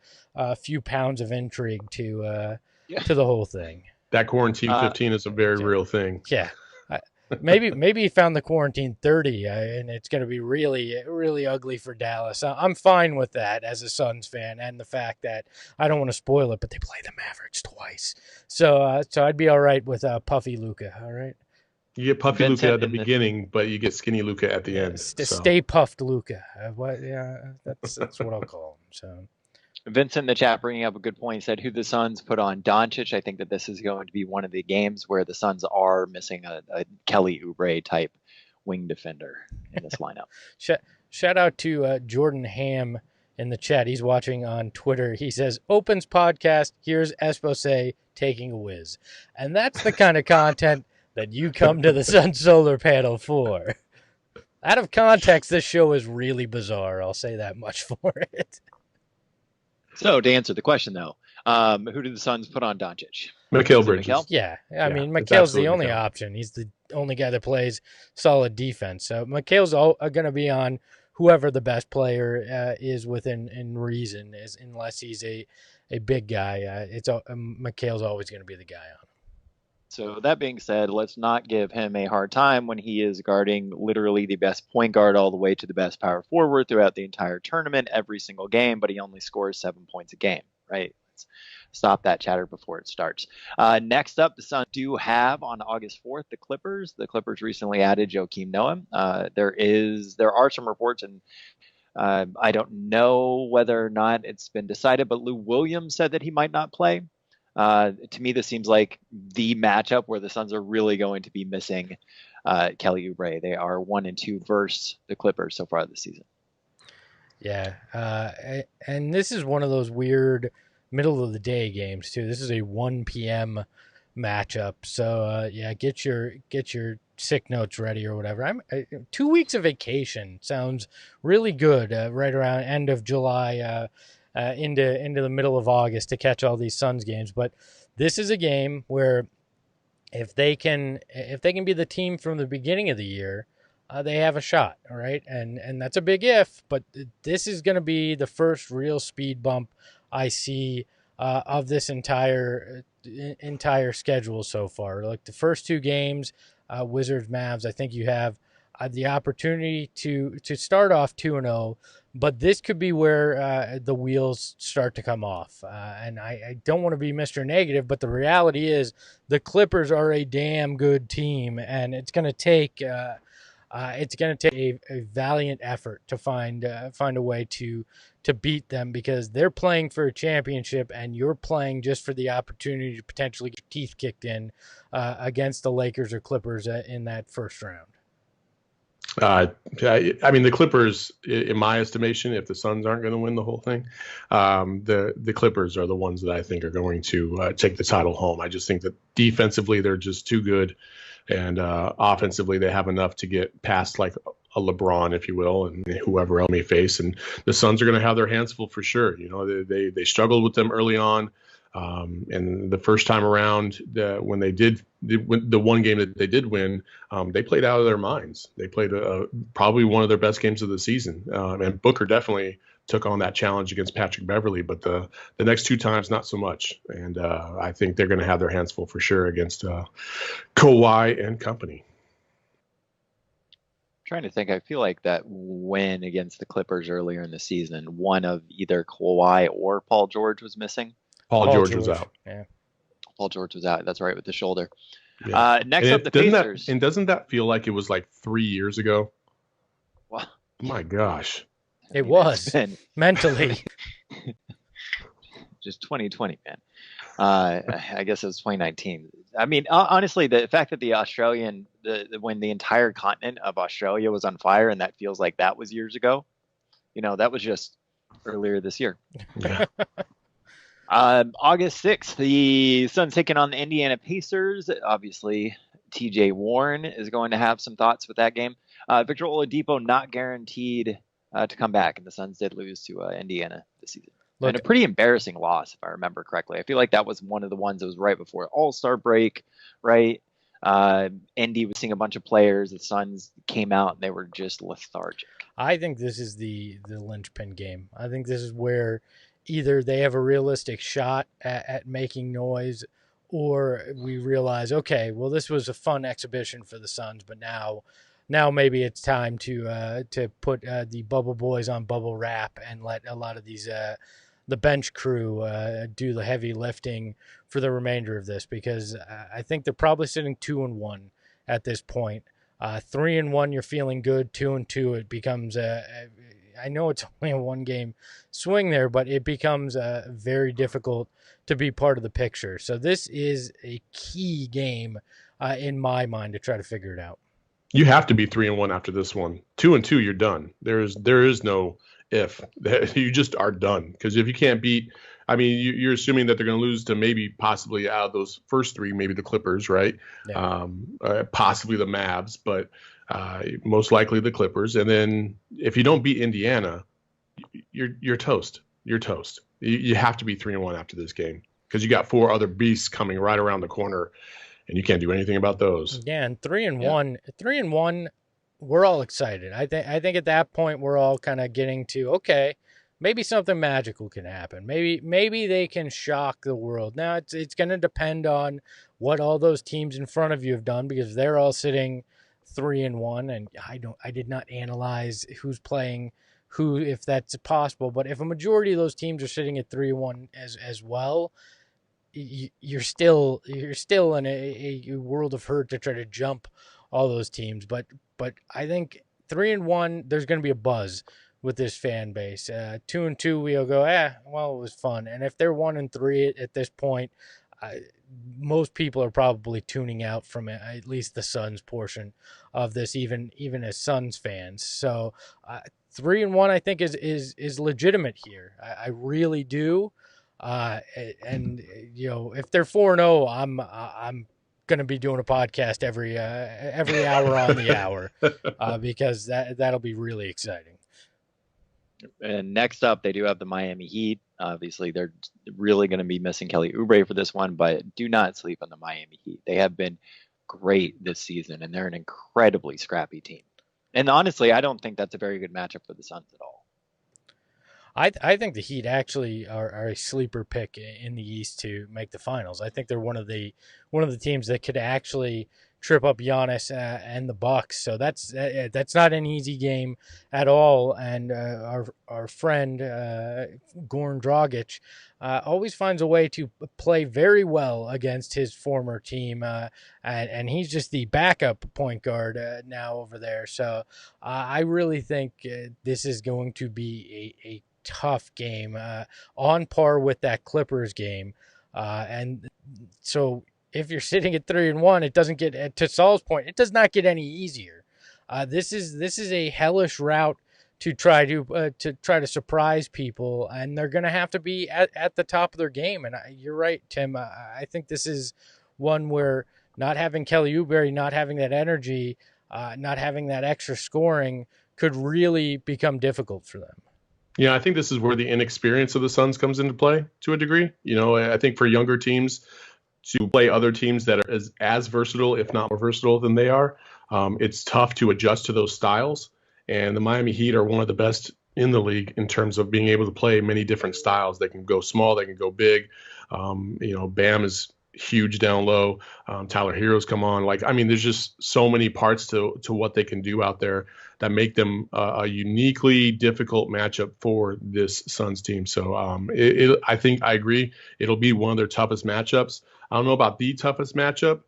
few pounds of intrigue to the whole thing. That quarantine 15 is a very real thing. Yeah. Maybe he found the quarantine 30, and it's going to be really, really ugly for Dallas. I'm fine with that as a Suns fan, and the fact that I don't want to spoil it, but they play the Mavericks twice, so I'd be all right with puffy Luka. All right, you get puffy Luka at the beginning, but you get skinny Luka at the end. Stay puffed Luka. That's what I'll call him. So. Vincent in the chat bringing up a good point. He said who the Suns put on Doncic. I think that this is going to be one of the games where the Suns are missing a Kelly Oubre type wing defender in this lineup. Shout out to Jordan Ham in the chat. He's watching on Twitter. He says, opens podcast, here's Espo taking a whiz. And that's the kind of content that you come to the Sun Solar Panel for. Out of context, this show is really bizarre. I'll say that much for it. So to answer the question, though, who did the Suns put on Doncic? Mikal Bridges. Mikal? Yeah, I mean, Mikal's the only option. He's the only guy that plays solid defense. So Mikal's going to be on whoever the best player is within reason, unless he's a big guy. Mikal's always going to be the guy on him. So that being said, let's not give him a hard time when he is guarding literally the best point guard all the way to the best power forward throughout the entire tournament, every single game, but he only scores 7 points a game, right? let's stop that chatter before it starts. Next up, the Suns do have on August 4th the Clippers. The Clippers recently added Joakim Noah. There are some reports, and I don't know whether or not it's been decided, but Lou Williams said that he might not play. To me, this seems like the matchup where the Suns are really going to be missing Kelly Oubre. They are 1-2 versus the Clippers so far this season. Yeah, and this is one of those weird middle of the day games too. This is a 1 p.m. matchup, so get your sick notes ready or whatever. 2 weeks of vacation sounds really good. Right around end of July, into the middle of August to catch all these Suns games. But this is a game where if they can be the team from the beginning of the year, they have a shot, all right? And that's a big if, but this is going to be the first real speed bump I see of this entire schedule so far. Like the first two games, Wizards, Mavs, I think you have the opportunity to start off 2-0, but this could be where the wheels start to come off. And I don't want to be Mr. Negative, but the reality is the Clippers are a damn good team, and it's going to take a valiant effort to find a way to beat them, because they're playing for a championship and you're playing just for the opportunity to potentially get your teeth kicked in against the Lakers or Clippers in that first round. I mean, the Clippers, in my estimation, if the Suns aren't going to win the whole thing, the Clippers are the ones that I think are going to take the title home. I just think that defensively they're just too good, and offensively they have enough to get past like a LeBron, if you will, and whoever else may face. And the Suns are going to have their hands full for sure. You know, they struggled with them early on. And the first time around, when they did the one game that they did win, they played out of their minds. They played probably one of their best games of the season. And Booker definitely took on that challenge against Patrick Beverley, but the next two times, not so much. And I think they're going to have their hands full for sure against Kawhi and company. Trying to think, I feel like that win against the Clippers earlier in the season, one of either Kawhi or Paul George was missing. Paul George was out. Yeah, Paul George was out. That's right, with the shoulder. Yeah. Next up, the Pacers. Doesn't that feel like it was like 3 years ago? Wow. Oh my gosh. It was mentally. Just 2020, man. I guess it was 2019. I mean, honestly, the fact that when the entire continent of Australia was on fire, and that feels like that was years ago, that was just earlier this year. Yeah. August 6th, the Suns taking on the Indiana Pacers. Obviously, TJ Warren is going to have some thoughts with that game. Victor Oladipo not guaranteed to come back, and the Suns did lose to Indiana this season. And a pretty embarrassing loss, if I remember correctly. I feel like that was one of the ones that was right before All-Star break, right? Indy was seeing a bunch of players. The Suns came out, and they were just lethargic. I think this is the linchpin game. I think this is where either they have a realistic shot at making noise, or we realize, okay, well, this was a fun exhibition for the Suns, but now maybe it's time to put the bubble boys on bubble wrap and let a lot of these the bench crew do the heavy lifting for the remainder of this, because I think they're probably sitting 2-1 at this point. 3-1, you're feeling good. 2-2, it becomes I know it's only a one-game swing there, but it becomes very difficult to be part of the picture. So this is a key game in my mind to try to figure it out. You have to be 3-1 after this one. 2-2, you're done. There is no if. You just are done. Because if you can't beat, I mean, you're assuming that they're going to lose to maybe possibly out of those first three, maybe the Clippers, right? Yeah. Possibly the Mavs, but most likely the Clippers. And then if you don't beat Indiana, you're toast. You're toast. You have to be 3-1 after this game, because you got four other beasts coming right around the corner, and you can't do anything about those. Yeah, and 3-1, we're all excited. I think at that point we're all kind of getting to, okay, maybe something magical can happen. Maybe they can shock the world. Now it's going to depend on what all those teams in front of you have done, because they're all sitting 3-1, and I did not analyze who's playing who if that's possible. But if a majority of those teams are sitting at 3-1 as well, you're still in a world of hurt to try to jump all those teams. But I think 3-1, there's going to be a buzz with this fan base. 2-2, we'll go, well, it was fun. And if they're 1-3 at this point, most people are probably tuning out from at least the Suns portion of this, even as Suns fans. So 3-1, I think is legitimate here. I really do. And if they're 4-0, I'm going to be doing a podcast every hour on the hour, because that'll be really exciting. And next up, they do have the Miami Heat. Obviously, they're really going to be missing Kelly Oubre for this one, but do not sleep on the Miami Heat. They have been great this season, and they're an incredibly scrappy team. And honestly, I don't think that's a very good matchup for the Suns at all. I think the Heat actually are a sleeper pick in the East to make the finals. I think they're one of the teams that could actually trip up Giannis and the Bucks. So that's not an easy game at all. And our friend Goran Dragic always finds a way to play very well against his former team, and he's just the backup point guard now over there. So I really think this is going to be a tough game, on par with that Clippers game, and so if you're sitting at 3-1, it doesn't get, to Saul's point, it does not get any easier. This is a hellish route to try to surprise people, and they're going to have to be at the top of their game. And you're right, Tim. I think this is one where not having Kelly Oubre, not having that energy, not having that extra scoring could really become difficult for them. Yeah, I think this is where the inexperience of the Suns comes into play to a degree. I think for younger teams to play other teams that are as versatile, if not more versatile than they are, it's tough to adjust to those styles. And the Miami Heat are one of the best in the league in terms of being able to play many different styles. They can go small, they can go big. Bam is huge down low. Tyler Hero's come on. There's just so many parts to what they can do out there that make them a uniquely difficult matchup for this Suns team. So I think I agree. It'll be one of their toughest matchups. I don't know about the toughest matchup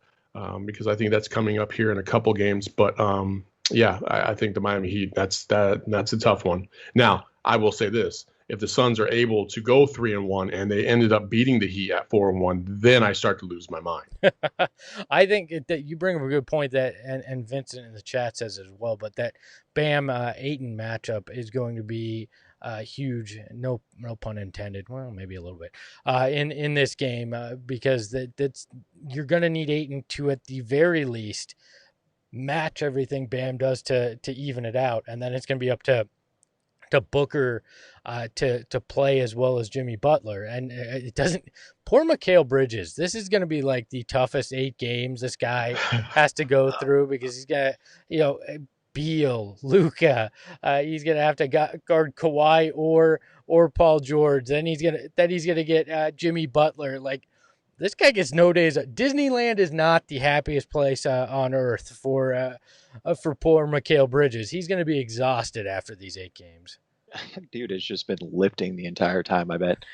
because I think that's coming up here in a couple games. But I think the Miami Heat, that's a tough one. Now, I will say this. If the Suns are able to go 3-1 and they ended up beating the Heat at 4-1, then I start to lose my mind. I think that you bring up a good point that, and Vincent in the chat says as well, but that Bam Ayton matchup is going to be huge. No pun intended. Well, maybe a little bit in this game because that's you're going to need Ayton to at the very least match everything Bam does to even it out, and then it's going to be up to Booker to play as well as Jimmy Butler. And it doesn't, poor Mikal Bridges, this is going to be like the toughest 8 games this guy has to go through because he's got, Beal, Luka, he's going to have to guard Kawhi or Paul George. Then he's going to get Jimmy Butler. Like, this guy gets no days. Disneyland is not the happiest place on earth for poor Mikal Bridges. He's going to be exhausted after these 8 games. Dude has just been lifting the entire time, I bet.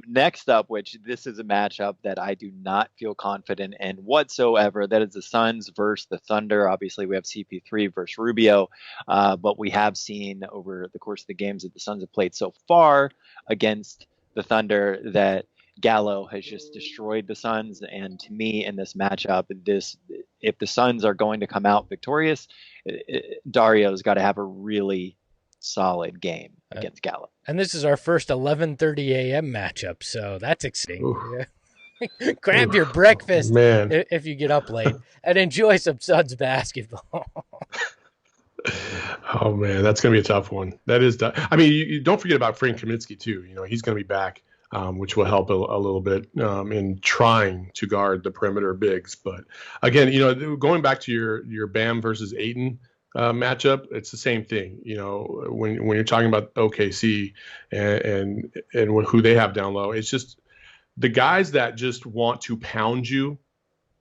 Next up, which this is a matchup that I do not feel confident in whatsoever. That is the Suns versus the Thunder. Obviously, we have CP3 versus Rubio, but we have seen over the course of the games that the Suns have played so far against the Thunder that Gallo has just destroyed the Suns. And to me, in this matchup, if the Suns are going to come out victorious, Dario's got to have a really solid game against Gallo. And this is our first 11:30 a.m. matchup, so that's exciting. Grab your breakfast, man, if you get up late, and enjoy some Suns basketball. Oh man, that's going to be a tough one. That is tough. You don't forget about Frank Kaminsky too. He's going to be back, which will help a little bit in trying to guard the perimeter bigs. But again, going back to your Bam versus Ayton matchup, it's the same thing. When you're talking about OKC and who they have down low, it's just the guys that just want to pound you.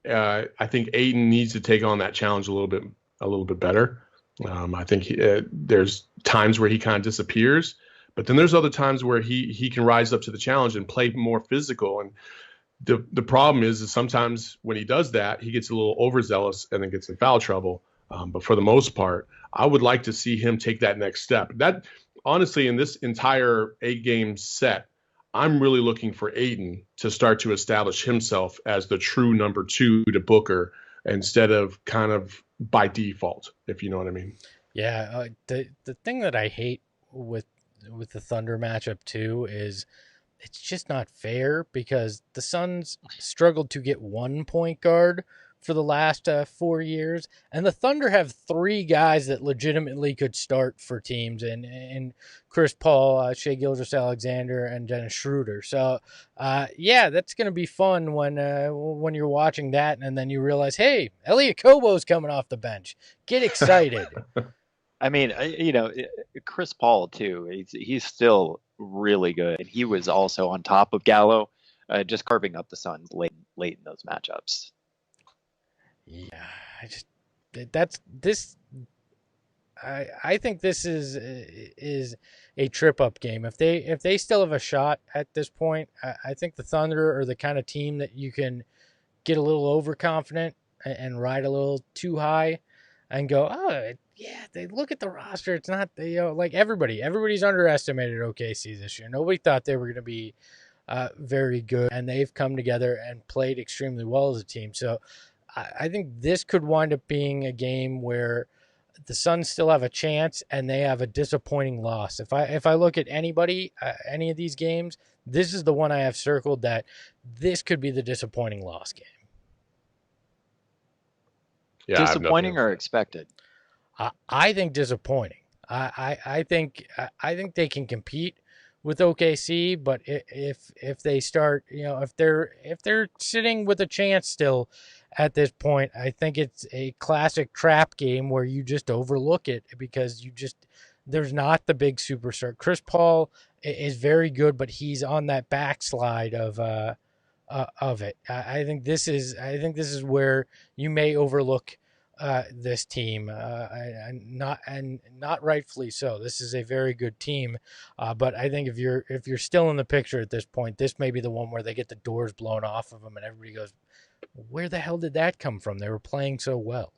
I think Ayton needs to take on that challenge a little bit better. I think there's times where he kind of disappears, but then there's other times where he can rise up to the challenge and play more physical. And the problem is sometimes when he does that, he gets a little overzealous and then gets in foul trouble. But for the most part, I would like to see him take that next step. That honestly, in this entire 8-game set, I'm really looking for Ayton to start to establish himself as the true number 2 to Booker instead of kind of by default, if you know what I mean. Yeah, the thing that I hate with the Thunder matchup too is it's just not fair because the Suns struggled to get one point guard for the last 4 years, and the Thunder have 3 guys that legitimately could start for teams, and Chris Paul, Shai Gilgeous-Alexander, and Dennis Schroeder. So, yeah, that's going to be fun when you're watching that, and then you realize, hey, Elliot Kobo's coming off the bench. Get excited. I mean, Chris Paul too. He's still really good, and he was also on top of Gallo, just carving up the Suns late in those matchups. Yeah, I think this is a trip up game. If they still have a shot at this point, I think the Thunder are the kind of team that you can get a little overconfident and ride a little too high and go, oh yeah, they look at the roster. It's not like everybody's underestimated OKC this year. Nobody thought they were going to be very good, and they've come together and played extremely well as a team. So I think this could wind up being a game where the Suns still have a chance and they have a disappointing loss. If I look at anybody, any of these games, this is the one I have circled that this could be the disappointing loss game. Yeah, disappointing or expected? I think disappointing. I think they can compete with OKC, but if they start, if they're sitting with a chance still at this point, I think it's a classic trap game where you just overlook it because there's not the big superstar. Chris Paul is very good, but he's on that backslide of it. I think this is where you may overlook this team, and not rightfully so. This is a very good team, but I think if you're still in the picture at this point, this may be the one where they get the doors blown off of them, and everybody goes, "Where the hell did that come from? They were playing so well."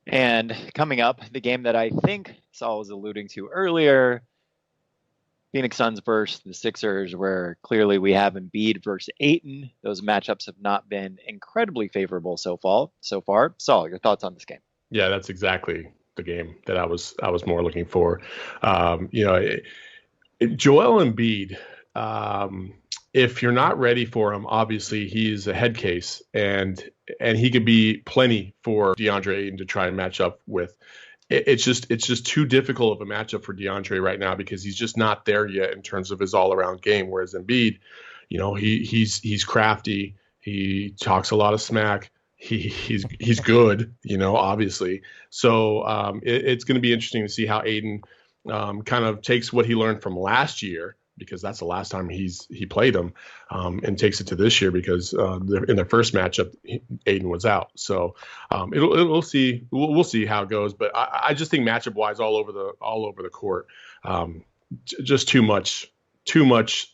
And coming up, the game that I think Saul was alluding to earlier, Phoenix Suns versus the Sixers, where clearly we have Embiid versus Ayton. Those matchups have not been incredibly favorable so far. Saul, your thoughts on this game? Yeah, that's exactly the game that I was more looking for. Joel Embiid, if you're not ready for him, obviously he's a head case, and he could be plenty for DeAndre Ayton to try and match up with. It's just too difficult of a matchup for DeAndre right now because he's just not there yet in terms of his all-around game. Whereas Embiid, he's crafty. He talks a lot of smack. He's good, obviously. So it's going to be interesting to see how Ayton kind of takes what he learned from last year, because that's the last time he played him, and takes it to this year because in the first matchup, Ayton was out. So we'll see how it goes. But I just think matchup wise, all over the court, just too much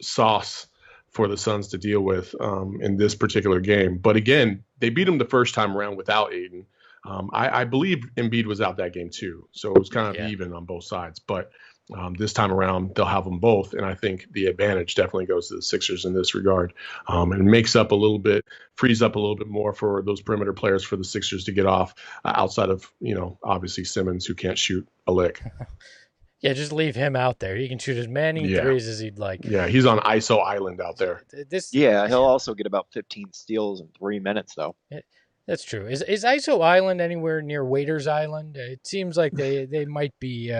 sauce for the Suns to deal with in this particular game. But again, they beat him the first time around without Ayton. I believe Embiid was out that game too, so it was kind of even on both sides. But this time around, they'll have them both, and I think the advantage definitely goes to the Sixers in this regard, and frees up a little bit more for those perimeter players for the Sixers to get off outside of, obviously Simmons, who can't shoot a lick. Yeah, just leave him out there. He can shoot as many threes as he'd like. Yeah, he's on ISO Island out there. He'll also get about 15 steals in 3 minutes, though. That's true. Is ISO Island anywhere near Waiters Island? It seems like they might be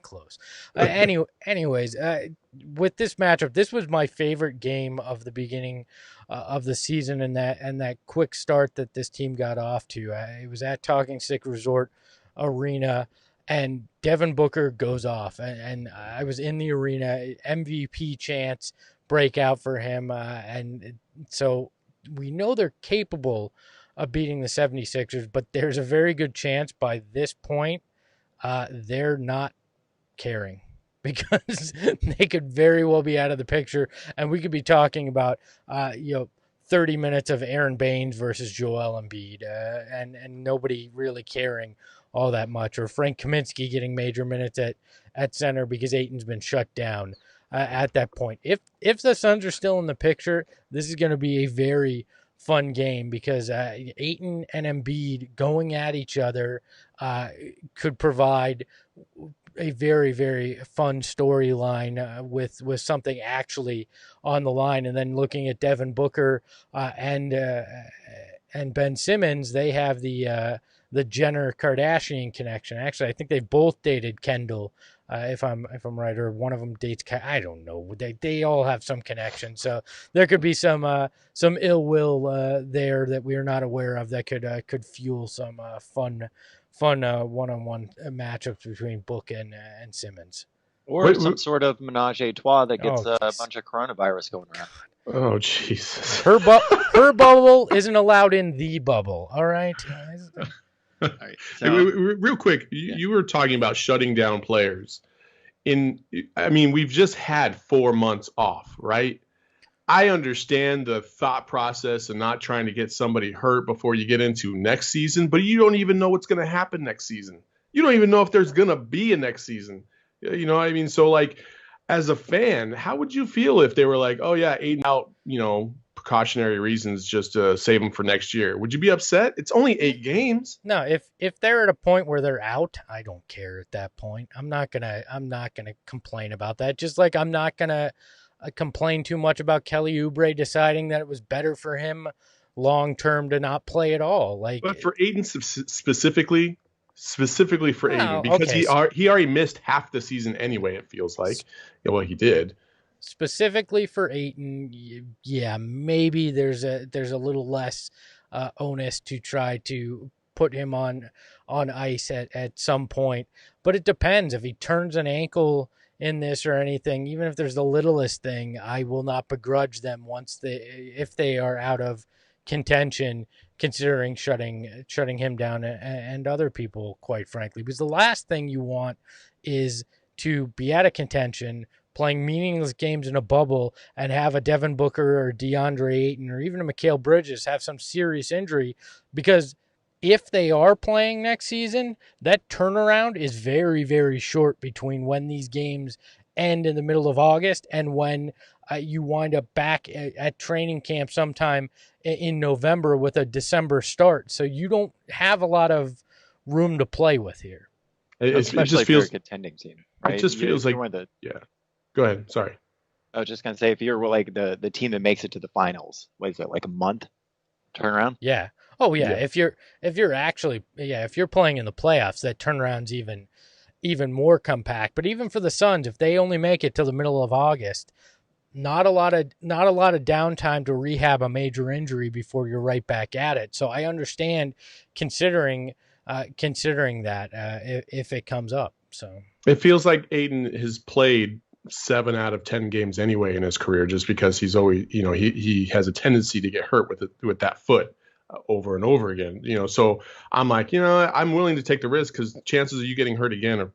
close. Anyways, with this matchup, this was my favorite game of the beginning of the season, and that quick start that this team got off to. It was at Talking Stick Resort Arena, and Devin Booker goes off, and I was in the arena. MVP chants break out for him, and so we know they're capable beating the 76ers, but there's a very good chance by this point they're not caring because they could very well be out of the picture, and we could be talking about 30 minutes of Aaron Baines versus Joel Embiid, and nobody really caring all that much, or Frank Kaminsky getting major minutes at center because Ayton's been shut down at that point. If the Suns are still in the picture, this is going to be a very fun game because Ayton and Embiid going at each other could provide a very, very fun storyline with something actually on the line. And then looking at Devin Booker and Ben Simmons, they have the Jenner Kardashian connection. Actually, I think they both dated Kendall, if I'm right, or one of them dates. I don't know. They all have some connection, so there could be some ill will there that we are not aware of that could fuel some fun one-on-one matchups between Book and Simmons. Or some sort of menage a trois that gets a bunch of coronavirus going around. Oh, Jesus. Her bubble isn't allowed in the bubble, all right? All right, so, real quick, you were talking about shutting down players. We've just had 4 months off, right? I understand the thought process and not trying to get somebody hurt before you get into next season, but you don't even know what's going to happen next season. You don't even know if there's going to be a next season. You know what I mean? So, like, as a fan, how would you feel if they were like, oh, yeah, Ayton out, precautionary reasons just to save them for next year? Would you be upset? It's only 8 games. No, if they're at a point where they're out, I don't care at that point. I'm not gonna complain about that. Just like I'm not gonna complain too much about Kelly Oubre deciding that it was better for him long term to not play at all. But for Ayton specifically for Ayton, because he already missed half the season anyway. It feels like, well, he did. Specifically for Ayton, yeah, maybe there's a little less onus to try to put him on ice at some point. But it depends. If he turns an ankle in this or anything, even if there's the littlest thing, I will not begrudge them if they are out of contention, considering shutting him down and other people, quite frankly. Because the last thing you want is to be out of contention, playing meaningless games in a bubble, and have a Devin Booker or Deandre Ayton or even a Mikal Bridges have some serious injury. Because if they are playing next season, that turnaround is very, very short between when these games end in the middle of August and when you wind up back at training camp sometime in November with a December start. So you don't have a lot of room to play with here. Especially if you're a contending team, right? It just feels like, yeah. Go ahead. Sorry. I was just going to say, if you're like the team that makes it to the finals, what is it, like a month turnaround? Yeah. Oh yeah. If you're playing in the playoffs, that turnaround's even more compact. But even for the Suns, if they only make it till the middle of August, not a lot of downtime to rehab a major injury before you're right back at it. So I understand considering that if it comes up. So it feels like Ayton has played 7 out of 10 games anyway in his career, just because he's always, he has a tendency to get hurt with that foot over and over again. So I'm like, I'm willing to take the risk because chances of you getting hurt again are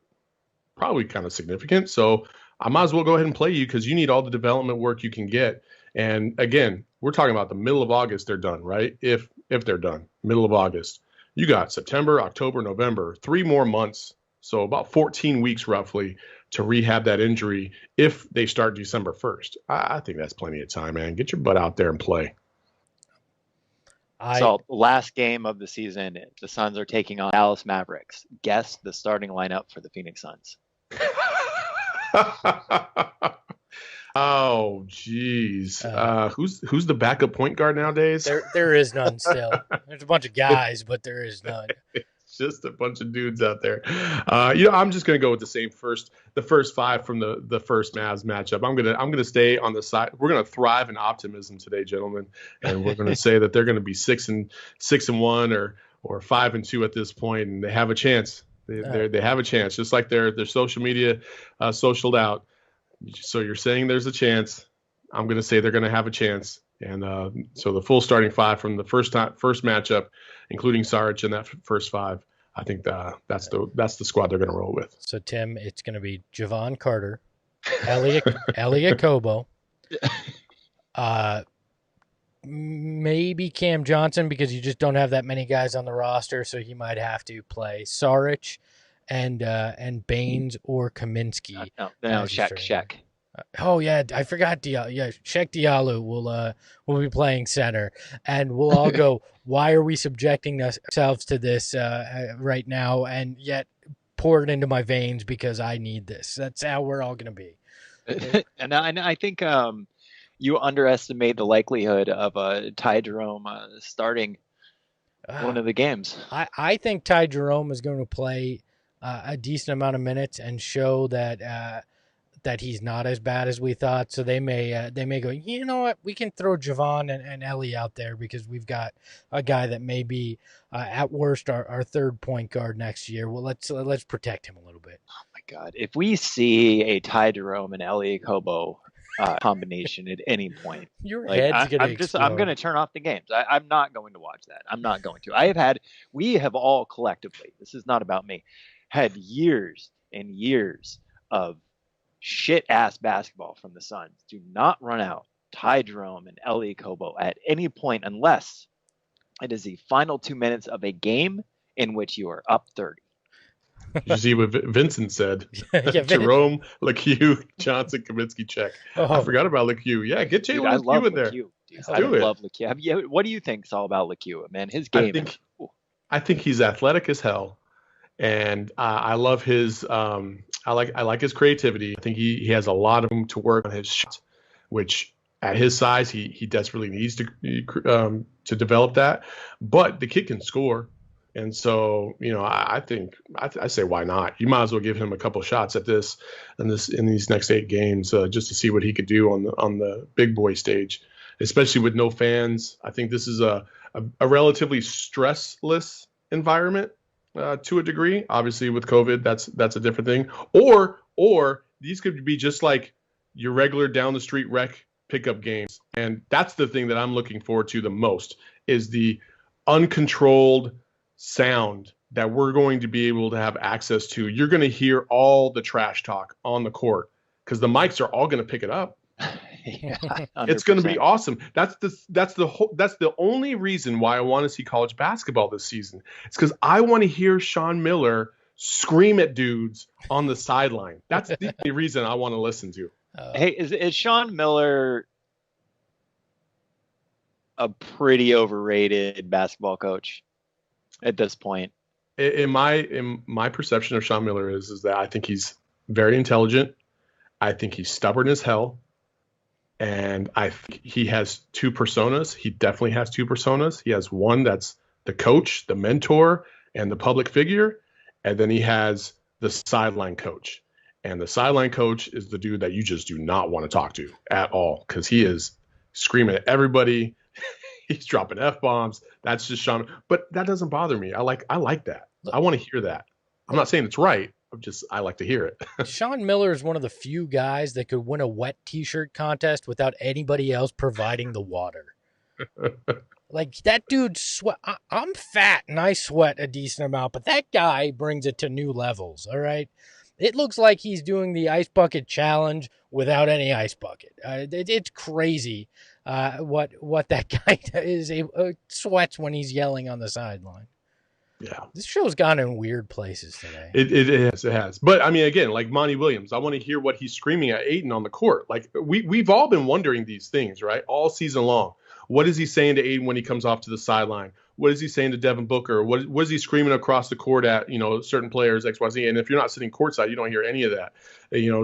probably kind of significant. So I might as well go ahead and play you because you need all the development work you can get. And again, we're talking about the middle of August. They're done, right? If they're done, middle of August, you got September, October, November, 3 more months. So about 14 weeks roughly to rehab that injury if they start December 1st. I think that's plenty of time, man. Get your butt out there and play. So last game of the season, the Suns are taking on Dallas Mavericks. Guess the starting lineup for the Phoenix Suns. Oh, geez. Who's the backup point guard nowadays? There is none still. There's a bunch of guys, but there is none. It's just a bunch of dudes out there. I'm just gonna go with the first 5 from the first Mavs matchup. I'm gonna stay on the side. We're gonna thrive in optimism today, gentlemen, and we're gonna say that they're gonna be 6-1 or 5-2 at this point, and they have a chance. They have a chance, just like their social media socialed out. So you're saying there's a chance. I'm going to say they're going to have a chance. And so the full starting five from the first matchup, including Saric in that first five, I think that's the squad they're going to roll with. So Tim, it's going to be Javon Carter, Elliot Kobo, maybe Cam Johnson, because you just don't have that many guys on the roster, so he might have to play Saric and Baines or Kaminsky. No, Shaq. Oh yeah, I forgot Sheck Diallo will be playing center, and we'll all go, why are we subjecting ourselves to this right now, and yet pour it into my veins because I need this. That's how we're all going to be. And I think you underestimate the likelihood of Ty Jerome starting one of the games. I think Ty Jerome is going to play a decent amount of minutes and show that he's not as bad as we thought. So they may go, you know what, we can throw Javon and Ellie out there because we've got a guy that may be at worst our third point guard next year. Well, let's protect him a little bit. Oh my God, if we see a Ty Jerome and Ellie Kobo combination at any point, your head's gonna explode. I'm going to turn off the games. I'm not going to watch that. I'm not going to. We have all collectively, this is not about me, had years and years of shit ass basketball from the Suns. Do not run out Ty Jerome and Ellie Kobo at any point unless it is the final 2 minutes of a game in which you are up 30. You see what Vincent said? Jerome, LeCue, Johnson, Kaminsky, check. I forgot about LeCue. Yeah, get Jalen LeCue in there. I love LeCue. What do you think, Saul, about LeCue? Man, his game. I think he's athletic as hell, and I love his. I like his creativity. I think he has a lot of room to work on his shots, which at his size he desperately needs to develop that. But the kid can score. And so, I think I say, why not? You might as well give him a couple shots at this in these next 8 games just to see what he could do on the big boy stage, especially with no fans. I think this is a relatively stressless environment to a degree. Obviously, with COVID, that's a different thing. Or these could be just like your regular down the street rec pickup games, and that's the thing that I'm looking forward to the most is the uncontrolled sound that we're going to be able to have access to. You're going to hear all the trash talk on the court because the mics are all going to pick it up. Yeah, it's going to be awesome. That's the only reason why I want to see college basketball this season. It's because I want to hear Sean Miller scream at dudes on the sideline. That's the only reason I want to listen to. Hey, is Sean Miller a pretty overrated basketball coach at this point? In my perception of Sean Miller is that I think he's very intelligent. I think he's stubborn as hell. And I think he has 2 personas. He definitely has 2 personas. He has one that's the coach, the mentor, and the public figure. And then he has the sideline coach. And the sideline coach is the dude that you just do not want to talk to at all because he is screaming at everybody. He's dropping F-bombs. That's just Sean. But that doesn't bother me. I like that. I want to hear that. I'm not saying it's right. I like to hear it. Sean Miller is one of the few guys that could win a wet t-shirt contest without anybody else providing the water. Like that dude sweat. I'm fat and I sweat a decent amount, but that guy brings it to new levels. All right. It looks like he's doing the ice bucket challenge without any ice bucket. It's crazy what that guy is sweats when he's yelling on the sideline. Yeah, this show's gone in weird places today. It has. But I mean, again, like Monty Williams, I want to hear what he's screaming at Ayton on the court. Like we've all been wondering these things, right? All season long. What is he saying to Ayton when he comes off to the sideline? What is he saying to Devin Booker? What is he screaming across the court at, certain players, XYZ? And if you're not sitting courtside, you don't hear any of that.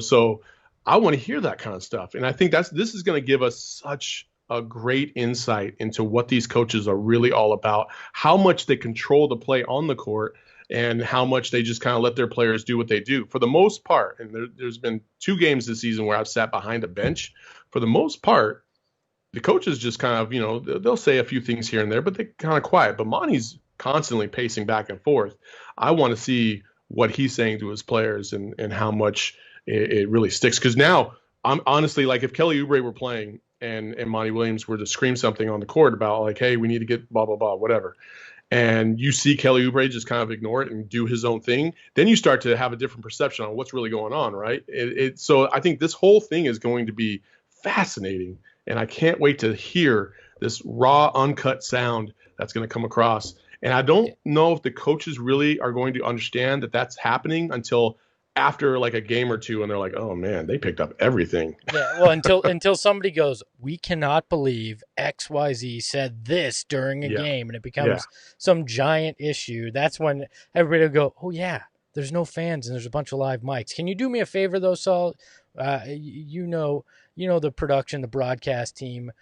So I want to hear that kind of stuff. And I think this is going to give us such a great insight into what these coaches are really all about, how much they control the play on the court, and how much they just kind of let their players do what they do. For the most part, and there's been 2 games this season where I've sat behind a bench. For the most part, the coaches just kind of, they'll say a few things here and there, but they're kind of quiet. But Monty's constantly pacing back and forth. I want to see what he's saying to his players and how much it really sticks. Because now, I'm honestly, like if Kelly Oubre were playing and Monty Williams were to scream something on the court about like, hey, we need to get blah, blah, blah, whatever, and you see Kelly Oubre just kind of ignore it and do his own thing, then you start to have a different perception on what's really going on, right? So I think this whole thing is going to be fascinating, and I can't wait to hear this raw, uncut sound that's going to come across. And I don't know if the coaches really are going to understand that that's happening until after like a game or two, and they're like, oh man, they picked up everything. Yeah, well, until somebody goes, we cannot believe XYZ said this during a game, and it becomes some giant issue. That's when everybody will go, oh yeah, there's no fans and there's a bunch of live mics. Can you do me a favor though, Saul? You know the production, the broadcast team.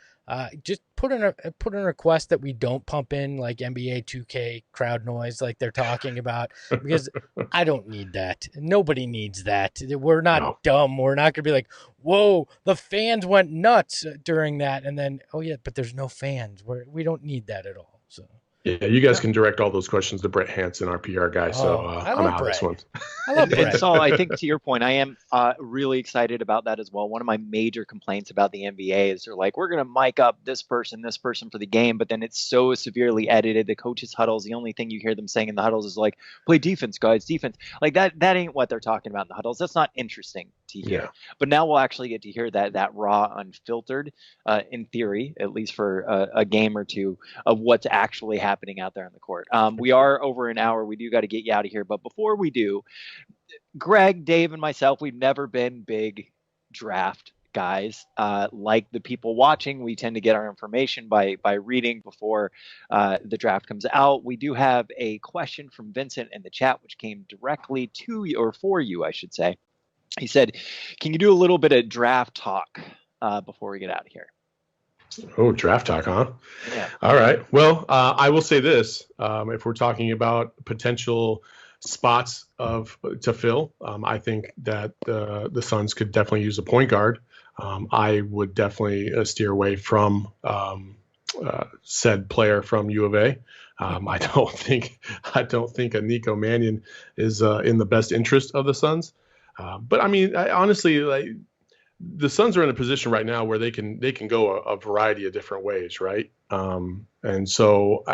Just put in a request that we don't pump in like NBA 2K crowd noise like they're talking about, because I don't need that. Nobody needs that. We're not dumb. We're not going to be like, whoa, the fans went nuts during that. And then, oh yeah, but there's no fans. We don't need that at all. So. Yeah, you guys can direct all those questions to Brett Hansen, our PR guy. So I'm out of this one. I love Brett. And Saul, I think to your point, I am really excited about that as well. One of my major complaints about the NBA is they're like, we're going to mic up this person for the game, but then it's so severely edited. The coaches' huddles, the only thing you hear them saying in the huddles is like, play defense, guys, defense. Like that ain't what they're talking about in the huddles. That's not interesting to hear. Yeah. But now we'll actually get to hear that raw, unfiltered, in theory, at least for a game or two, of what's actually happening out there on the court. We are over an hour. We do got to get you out of here. But before we do, Greg, Dave, and myself, we've never been big draft guys. Like the people watching, we tend to get our information by reading before the draft comes out. We do have a question from Vincent in the chat, which came directly to you, or for you, I should say. He said, can you do a little bit of draft talk before we get out of here? Oh, draft talk, huh? Yeah. All right. Well, I will say this. If we're talking about potential spots to fill, I think that the Suns could definitely use a point guard. I would definitely steer away from said player from U of A. I don't think a Nico Mannion is in the best interest of the Suns. But I mean, honestly, like, the Suns are in a position right now where they can go a variety of different ways, right? And so,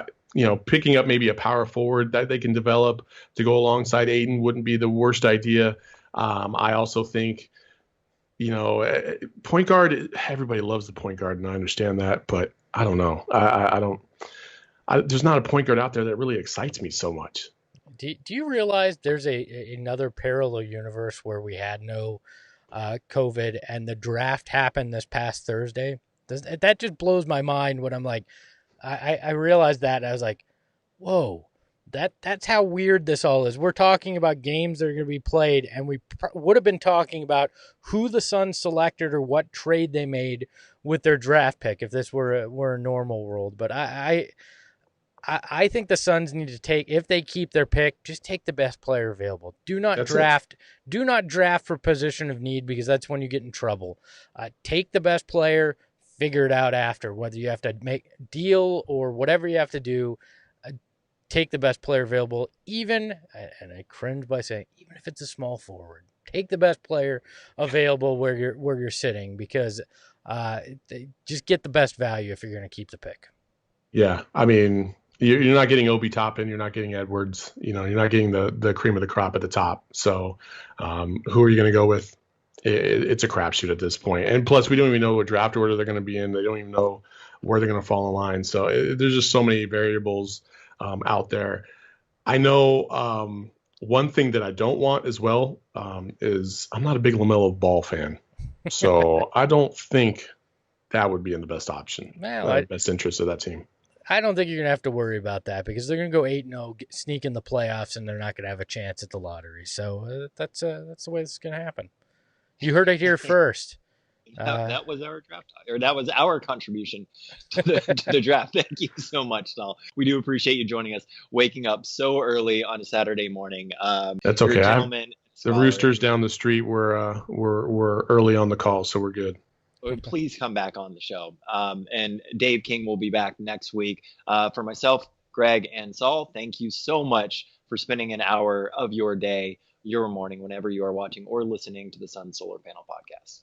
picking up maybe a power forward that they can develop to go alongside Ayton wouldn't be the worst idea. I also think, point guard, everybody loves the point guard, and I understand that, but I don't know. There's not a point guard out there that really excites me so much. Do you realize there's another parallel universe where we had no COVID and the draft happened this past Thursday? That just blows my mind when I'm like, I realized that, and I was like, whoa, that's how weird this all is. We're talking about games that are going to be played, and we would have been talking about who the Suns selected or what trade they made with their draft pick if this were a normal world. But I think the Suns need to take, if they keep their pick, just take the best player available. Do not draft for position of need, because that's when you get in trouble. Take the best player, figure it out after, whether you have to make a deal or whatever you have to do. Take the best player available, even, and I cringe by saying, even if it's a small forward, take the best player available where you're sitting, because just get the best value if you're going to keep the pick. Yeah, I mean, you're not getting Obi Toppin, you're not getting Edwards, you're not getting the cream of the crop at the top. So who are you going to go with? It's a crapshoot at this point. And plus, we don't even know what draft order they're going to be in. They don't even know where they're going to fall in line. So there's just so many variables out there. I know one thing that I don't want as well is I'm not a big LaMelo Ball fan. So I don't think that would be in the best option, the best interest of that team. I don't think you're going to have to worry about that, because they're going to go 8-0, sneak in the playoffs, and they're not going to have a chance at the lottery. So that's the way this is going to happen. You heard it here first. That was our draft talk, or that was our contribution to the draft. Thank you so much, Saul. We do appreciate you joining us, waking up so early on a Saturday morning. That's okay. The Roosters down the street were early on the call, so we're good. Please come back on the show. And Dave King will be back next week. For myself, Greg, and Saul, thank you so much for spending an hour of your day, your morning, whenever you are watching or listening to the Sun Solar Panel Podcast.